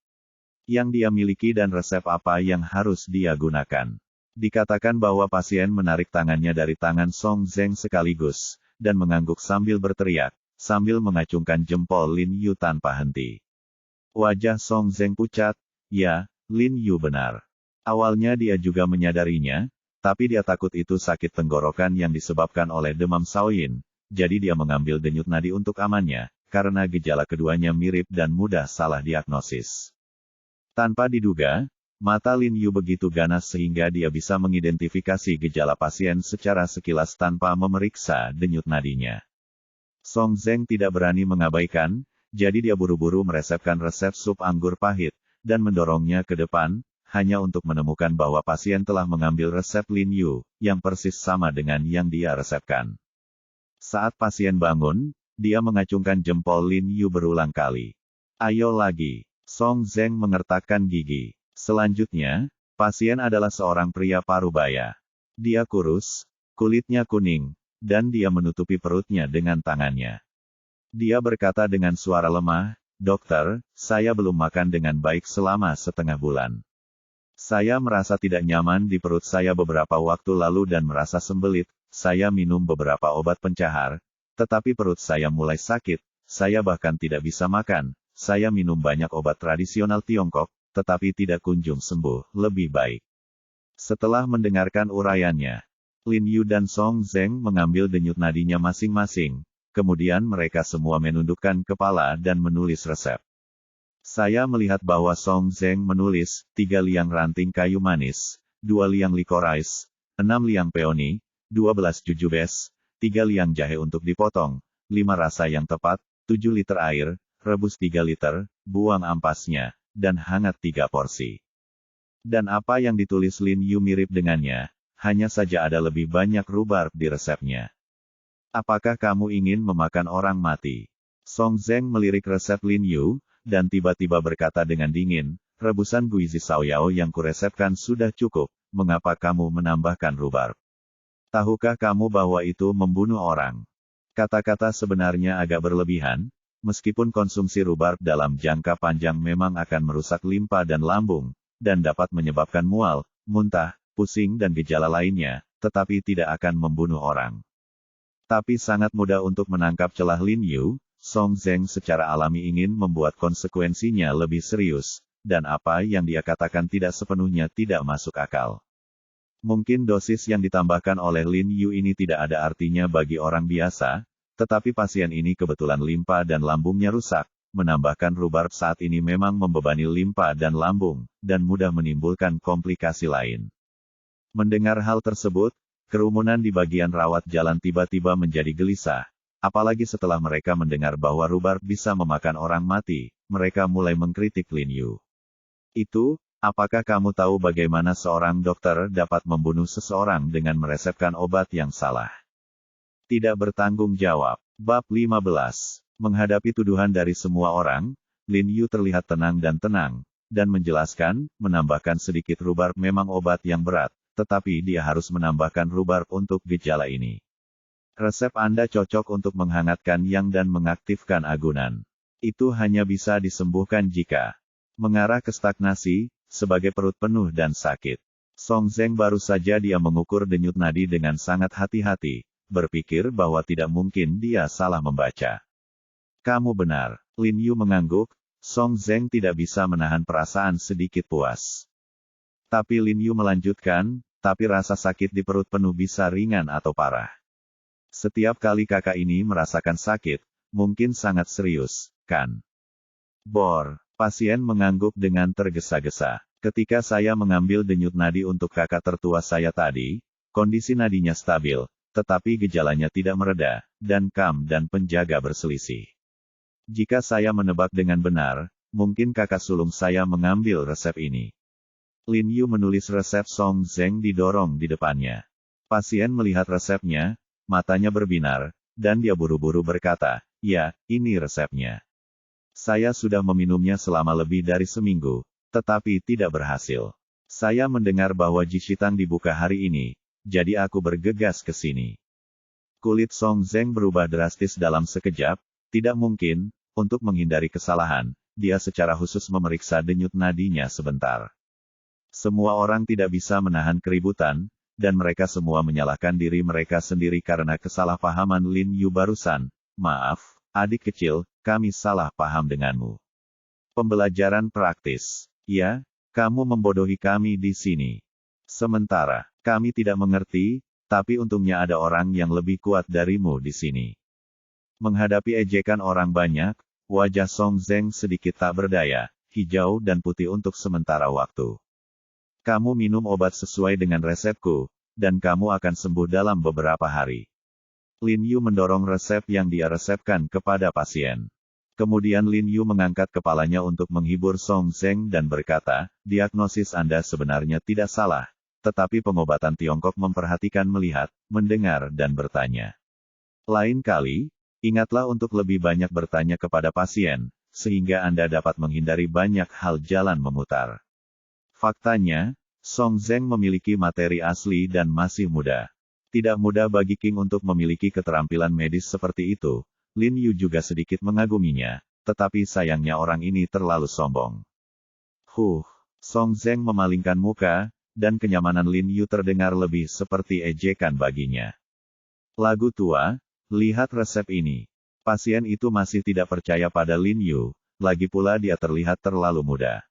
yang dia miliki dan resep apa yang harus dia gunakan. Dikatakan bahwa pasien menarik tangannya dari tangan Song Zeng sekaligus, dan mengangguk sambil berteriak, sambil mengacungkan jempol Lin Yu tanpa henti. Wajah Song Zeng pucat, ya, Lin Yu benar. Awalnya dia juga menyadarinya, tapi dia takut itu sakit tenggorokan yang disebabkan oleh demam Shaoyin, jadi dia mengambil denyut nadi untuk amannya, karena gejala keduanya mirip dan mudah salah diagnosis. Tanpa diduga, mata Lin Yu begitu ganas sehingga dia bisa mengidentifikasi gejala pasien secara sekilas tanpa memeriksa denyut nadinya. Song Zeng tidak berani mengabaikan, jadi dia buru-buru meresepkan resep sup anggur pahit, dan mendorongnya ke depan, hanya untuk menemukan bahwa pasien telah mengambil resep Lin Yu, yang persis sama dengan yang dia resepkan. Saat pasien bangun, dia mengacungkan jempol Lin Yu berulang kali. Ayo lagi. Song Zeng mengertakkan gigi. Selanjutnya, pasien adalah seorang pria parubaya. Dia kurus, kulitnya kuning, dan dia menutupi perutnya dengan tangannya. Dia berkata dengan suara lemah, dokter, saya belum makan dengan baik selama setengah bulan. Saya merasa tidak nyaman di perut saya beberapa waktu lalu dan merasa sembelit, saya minum beberapa obat pencahar, tetapi perut saya mulai sakit, saya bahkan tidak bisa makan. Saya minum banyak obat tradisional Tiongkok, tetapi tidak kunjung sembuh, lebih baik. Setelah mendengarkan uraiannya, Lin Yu dan Song Zeng mengambil denyut nadinya masing-masing, kemudian mereka semua menundukkan kepala dan menulis resep. Saya melihat bahwa Song Zeng menulis, 3 liang ranting kayu manis, 2 liang licorice, 6 liang peony, 12 jujubes, 3 liang jahe untuk dipotong, 5 rasa yang tepat, 7 liter air, rebus 3 liter, buang ampasnya, dan hangat 3 porsi. Dan apa yang ditulis Lin Yu mirip dengannya, hanya saja ada lebih banyak rhubarb di resepnya. Apakah kamu ingin memakan orang mati? Song Zeng melirik resep Lin Yu, dan tiba-tiba berkata dengan dingin, rebusan guizi Xiaoyao yang kuresepkan sudah cukup, mengapa kamu menambahkan rhubarb? Tahukah kamu bahwa itu membunuh orang? Kata-kata sebenarnya agak berlebihan, meskipun konsumsi rhubarb dalam jangka panjang memang akan merusak limpa dan lambung, dan dapat menyebabkan mual, muntah, pusing dan gejala lainnya, tetapi tidak akan membunuh orang. Tapi sangat mudah untuk menangkap celah Lin Yu. Song Zeng secara alami ingin membuat konsekuensinya lebih serius, dan apa yang dia katakan tidak sepenuhnya tidak masuk akal. Mungkin dosis yang ditambahkan oleh Lin Yu ini tidak ada artinya bagi orang biasa, tetapi pasien ini kebetulan limpa dan lambungnya rusak. Menambahkan rhubarb saat ini memang membebani limpa dan lambung, dan mudah menimbulkan komplikasi lain. Mendengar hal tersebut, kerumunan di bagian rawat jalan tiba-tiba menjadi gelisah. Apalagi setelah mereka mendengar bahwa rhubarb bisa memakan orang mati, mereka mulai mengkritik Lin Yu. Apakah kamu tahu bagaimana seorang dokter dapat membunuh seseorang dengan meresepkan obat yang salah? Tidak bertanggung jawab. Bab 15. Menghadapi tuduhan dari semua orang, Lin Yu terlihat tenang, dan menjelaskan, menambahkan sedikit rhubarb memang obat yang berat, tetapi dia harus menambahkan rhubarb untuk gejala ini. Resep Anda cocok untuk menghangatkan yang dan mengaktifkan agunan. Itu hanya bisa disembuhkan jika mengarah ke stagnasi, sebagai perut penuh dan sakit. Song Zeng baru saja dia mengukur denyut nadi dengan sangat hati-hati, berpikir bahwa tidak mungkin dia salah membaca. Kamu benar, Lin Yu mengangguk. Song Zeng tidak bisa menahan perasaan sedikit puas. Tapi Lin Yu melanjutkan, tapi rasa sakit di perut penuh bisa ringan atau parah. Setiap kali kakak ini merasakan sakit, mungkin sangat serius, kan? Pasien mengangguk dengan tergesa-gesa. Ketika saya mengambil denyut nadi untuk kakak tertua saya tadi, kondisi nadinya stabil, tetapi gejalanya tidak mereda, dan Kam dan penjaga berselisih. Jika saya menebak dengan benar, mungkin kakak sulung saya mengambil resep ini. Lin Yu menulis resep Song Zeng didorong di depannya. Pasien melihat resepnya, matanya berbinar, dan dia buru-buru berkata, "Ya, ini resepnya. Saya sudah meminumnya selama lebih dari seminggu, tetapi tidak berhasil. Saya mendengar bahwa Jishitang dibuka hari ini, jadi aku bergegas ke sini." Kulit Song Zeng berubah drastis dalam sekejap. Tidak mungkin, untuk menghindari kesalahan, dia secara khusus memeriksa denyut nadinya sebentar. Semua orang tidak bisa menahan keributan, dan mereka semua menyalahkan diri mereka sendiri karena kesalahpahaman Lin Yu barusan. "Maaf, adik kecil, kami salah paham denganmu." Pembelajaran praktis. Ya, kamu membodohi kami di sini. Sementara, kami tidak mengerti, tapi untungnya ada orang yang lebih kuat darimu di sini. Menghadapi ejekan orang banyak, wajah Song Zeng sedikit tak berdaya, hijau dan putih untuk sementara waktu. "Kamu minum obat sesuai dengan resepku, dan kamu akan sembuh dalam beberapa hari." Lin Yu mendorong resep yang dia resepkan kepada pasien. Kemudian Lin Yu mengangkat kepalanya untuk menghibur Song Zeng dan berkata, "Diagnosis Anda sebenarnya tidak salah, tetapi pengobatan Tiongkok memperhatikan melihat, mendengar dan bertanya. Lain kali, ingatlah untuk lebih banyak bertanya kepada pasien, sehingga Anda dapat menghindari banyak hal jalan memutar." Faktanya, Song Zeng memiliki materi asli dan masih muda. Tidak mudah bagi King untuk memiliki keterampilan medis seperti itu. Lin Yu juga sedikit mengaguminya, tetapi sayangnya orang ini terlalu sombong. Song Zeng memalingkan muka, dan kenyamanan Lin Yu terdengar lebih seperti ejekan baginya. "Lagu tua, lihat resep ini." Pasien itu masih tidak percaya pada Lin Yu, lagi pula dia terlihat terlalu muda.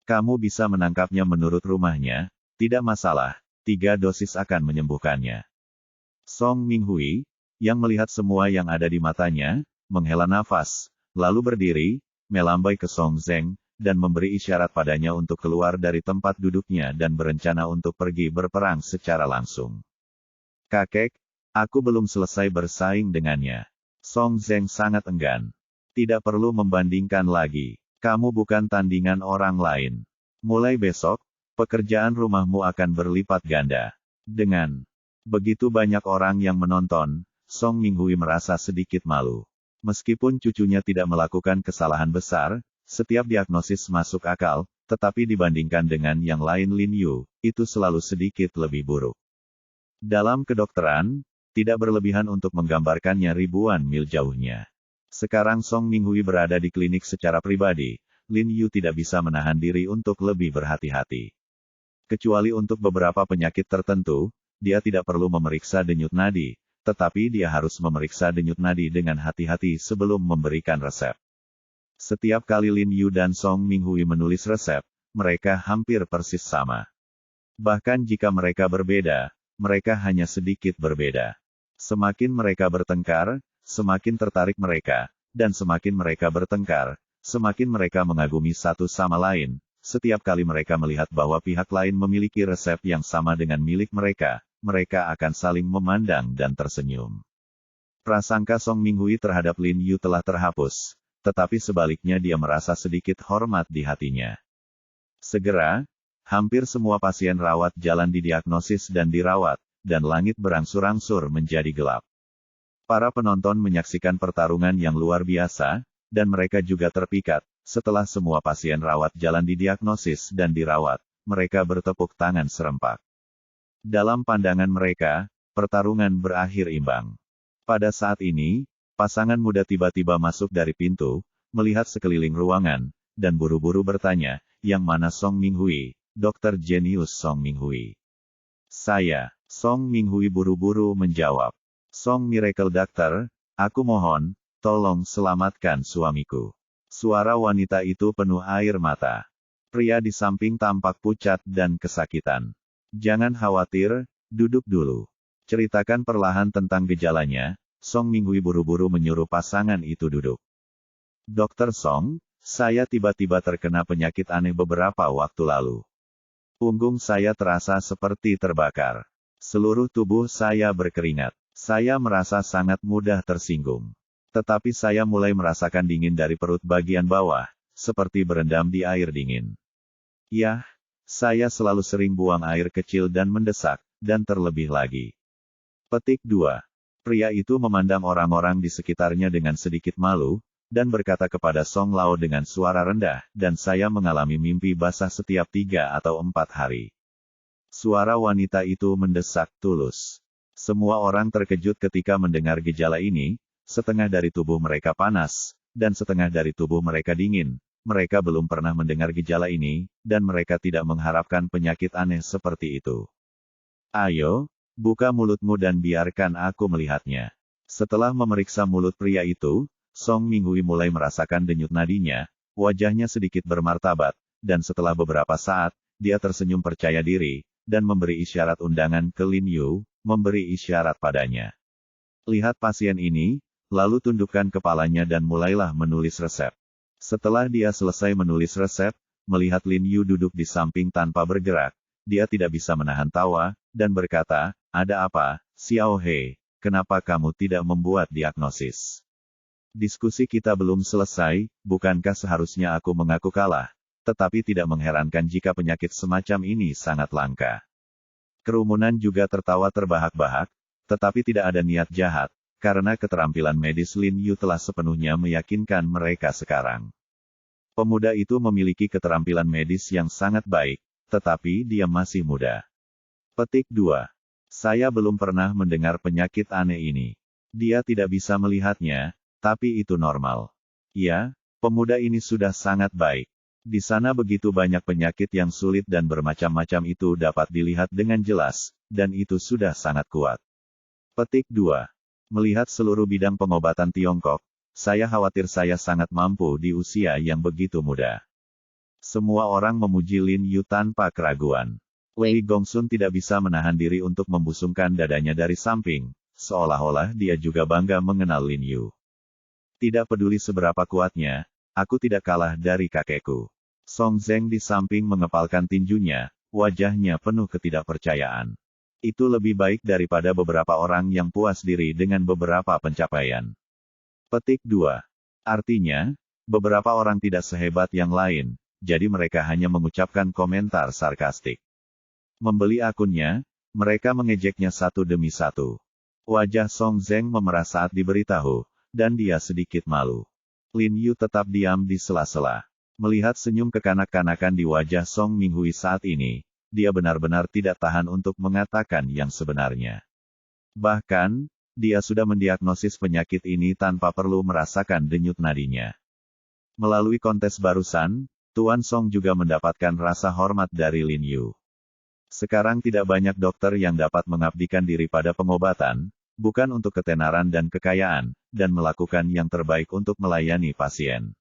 "Kamu bisa menangkapnya menurut rumahnya, tidak masalah, 3 dosis akan menyembuhkannya." Song Minghui, yang melihat semua yang ada di matanya, menghela nafas, lalu berdiri, melambai ke Song Zeng, dan memberi isyarat padanya untuk keluar dari tempat duduknya dan berencana untuk pergi berperang secara langsung. "Kakek, aku belum selesai bersaing dengannya." Song Zeng sangat enggan. "Tidak perlu membandingkan lagi. Kamu bukan tandingan orang lain. Mulai besok, pekerjaan rumahmu akan berlipat ganda." Dengan begitu banyak orang yang menonton, Song Minghui merasa sedikit malu. Meskipun cucunya tidak melakukan kesalahan besar, setiap diagnosis masuk akal, tetapi dibandingkan dengan yang lain Lin Yu, itu selalu sedikit lebih buruk. Dalam kedokteran, tidak berlebihan untuk menggambarkannya ribuan mil jauhnya. Sekarang Song Minghui berada di klinik secara pribadi, Lin Yu tidak bisa menahan diri untuk lebih berhati-hati. Kecuali untuk beberapa penyakit tertentu, dia tidak perlu memeriksa denyut nadi, tetapi dia harus memeriksa denyut nadi dengan hati-hati sebelum memberikan resep. Setiap kali Lin Yu dan Song Minghui menulis resep, mereka hampir persis sama. Bahkan jika mereka berbeda, mereka hanya sedikit berbeda. Semakin mereka bertengkar, semakin tertarik mereka, dan semakin mereka bertengkar, semakin mereka mengagumi satu sama lain. Setiap kali mereka melihat bahwa pihak lain memiliki resep yang sama dengan milik mereka, mereka akan saling memandang dan tersenyum. Prasangka Song Minghui terhadap Lin Yu telah terhapus, tetapi sebaliknya dia merasa sedikit hormat di hatinya. Segera, hampir semua pasien rawat jalan didiagnosis dan dirawat, dan langit berangsur-angsur menjadi gelap. Para penonton menyaksikan pertarungan yang luar biasa, dan mereka juga terpikat. Setelah semua pasien rawat jalan didiagnosis dan dirawat, mereka bertepuk tangan serempak. Dalam pandangan mereka, pertarungan berakhir imbang. Pada saat ini, pasangan muda tiba-tiba masuk dari pintu, melihat sekeliling ruangan, dan buru-buru bertanya, yang mana Song Minghui, dokter jenius Song Minghui? Saya, Song Minghui buru-buru menjawab. Song Miracle Doctor, aku mohon, tolong selamatkan suamiku. Suara wanita itu penuh air mata. Pria di samping tampak pucat dan kesakitan. Jangan khawatir, duduk dulu. Ceritakan perlahan tentang gejalanya. Song Minghui buru-buru menyuruh pasangan itu duduk. Dokter Song, saya tiba-tiba terkena penyakit aneh beberapa waktu lalu. Punggung saya terasa seperti terbakar. Seluruh tubuh saya berkeringat. Saya merasa sangat mudah tersinggung. Tetapi saya mulai merasakan dingin dari perut bagian bawah, seperti berendam di air dingin. Yah, saya selalu sering buang air kecil dan mendesak, dan terlebih lagi. Petik 2. Pria itu memandang orang-orang di sekitarnya dengan sedikit malu, dan berkata kepada Song Lao dengan suara rendah, dan saya mengalami mimpi basah setiap 3 atau 4 hari. Suara wanita itu mendesak tulus. Semua orang terkejut ketika mendengar gejala ini. Setengah dari tubuh mereka panas, dan setengah dari tubuh mereka dingin. Mereka belum pernah mendengar gejala ini, dan mereka tidak mengharapkan penyakit aneh seperti itu. Ayo, buka mulutmu dan biarkan aku melihatnya. Setelah memeriksa mulut pria itu, Song Minghui mulai merasakan denyut nadinya, wajahnya sedikit bermartabat, dan setelah beberapa saat, dia tersenyum percaya diri, dan memberi isyarat undangan ke Lin Yu, memberi isyarat padanya. Lihat pasien ini, lalu tundukkan kepalanya dan mulailah menulis resep. Setelah dia selesai menulis resep, melihat Lin Yu duduk di samping tanpa bergerak, dia tidak bisa menahan tawa, dan berkata, ada apa, Xiao He, kenapa kamu tidak membuat diagnosis? Diskusi kita belum selesai, bukankah seharusnya aku mengaku kalah? Tetapi tidak mengherankan jika penyakit semacam ini sangat langka. Kerumunan juga tertawa terbahak-bahak, tetapi tidak ada niat jahat. Karena keterampilan medis Lin Yu telah sepenuhnya meyakinkan mereka sekarang. Pemuda itu memiliki keterampilan medis yang sangat baik, tetapi dia masih muda. Petik 2. Saya belum pernah mendengar penyakit aneh ini. Dia tidak bisa melihatnya, tapi itu normal. Ya, pemuda ini sudah sangat baik. Di sana begitu banyak penyakit yang sulit dan bermacam-macam itu dapat dilihat dengan jelas, dan itu sudah sangat kuat. Petik 2. Melihat seluruh bidang pengobatan Tiongkok, saya khawatir saya sangat mampu di usia yang begitu muda. Semua orang memuji Lin Yu tanpa keraguan. Wei Gongsun tidak bisa menahan diri untuk membusungkan dadanya dari samping, seolah-olah dia juga bangga mengenal Lin Yu. Tidak peduli seberapa kuatnya, aku tidak kalah dari kakekku. Song Zeng di samping mengepalkan tinjunya, wajahnya penuh ketidakpercayaan. Itu lebih baik daripada beberapa orang yang puas diri dengan beberapa pencapaian. Petik 2. Artinya, beberapa orang tidak sehebat yang lain, jadi mereka hanya mengucapkan komentar sarkastik. Membeli akunnya, mereka mengejeknya satu demi satu. Wajah Song Zeng memerah saat diberitahu, dan dia sedikit malu. Lin Yu tetap diam di sela-sela. Melihat senyum kekanak-kanakan di wajah Song Minghui saat ini, dia benar-benar tidak tahan untuk mengatakan yang sebenarnya. Bahkan, dia sudah mendiagnosis penyakit ini tanpa perlu merasakan denyut nadinya. Melalui kontes barusan, Tuan Song juga mendapatkan rasa hormat dari Lin Yu. Sekarang tidak banyak dokter yang dapat mengabdikan diri pada pengobatan, bukan untuk ketenaran dan kekayaan, dan melakukan yang terbaik untuk melayani pasien.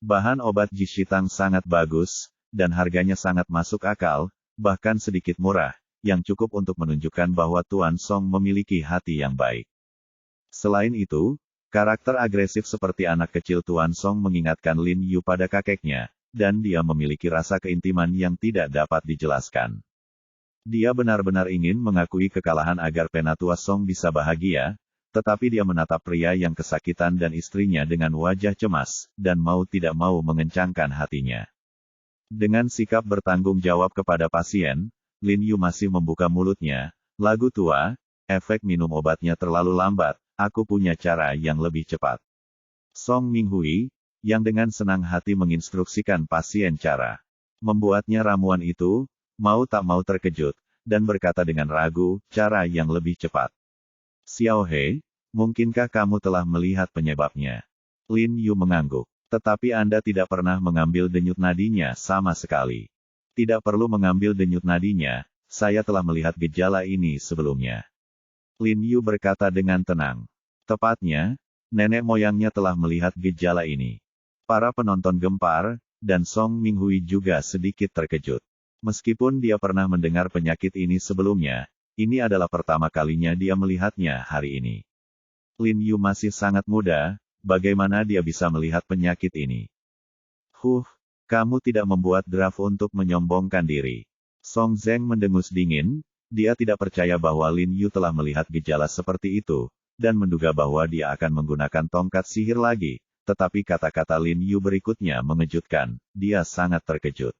Bahan obat Jishitang sangat bagus, dan harganya sangat masuk akal, bahkan sedikit murah, yang cukup untuk menunjukkan bahwa Tuan Song memiliki hati yang baik. Selain itu, karakter agresif seperti anak kecil Tuan Song mengingatkan Lin Yu pada kakeknya, dan dia memiliki rasa keintiman yang tidak dapat dijelaskan. Dia benar-benar ingin mengakui kekalahan agar Penatua Song bisa bahagia, tetapi dia menatap pria yang kesakitan dan istrinya dengan wajah cemas, dan mau tidak mau mengencangkan hatinya. Dengan sikap bertanggung jawab kepada pasien, Lin Yu masih membuka mulutnya, "Lagu tua, efek minum obatnya terlalu lambat, aku punya cara yang lebih cepat." Song Minghui, yang dengan senang hati menginstruksikan pasien cara membuatnya ramuan itu, mau tak mau terkejut, dan berkata dengan ragu, "Cara yang lebih cepat. Xiao He, mungkinkah kamu telah melihat penyebabnya?" Lin Yu mengangguk. "Tetapi Anda tidak pernah mengambil denyut nadinya sama sekali." "Tidak perlu mengambil denyut nadinya, saya telah melihat gejala ini sebelumnya." Lin Yu berkata dengan tenang. "Tepatnya, nenek moyangnya telah melihat gejala ini." Para penonton gempar, dan Song Minghui juga sedikit terkejut. Meskipun dia pernah mendengar penyakit ini sebelumnya, ini adalah pertama kalinya dia melihatnya hari ini. Lin Yu masih sangat muda, bagaimana dia bisa melihat penyakit ini? Kamu tidak membuat draft untuk menyombongkan diri." Song Zeng mendengus dingin, dia tidak percaya bahwa Lin Yu telah melihat gejala seperti itu, dan menduga bahwa dia akan menggunakan tongkat sihir lagi, tetapi kata-kata Lin Yu berikutnya mengejutkan, dia sangat terkejut.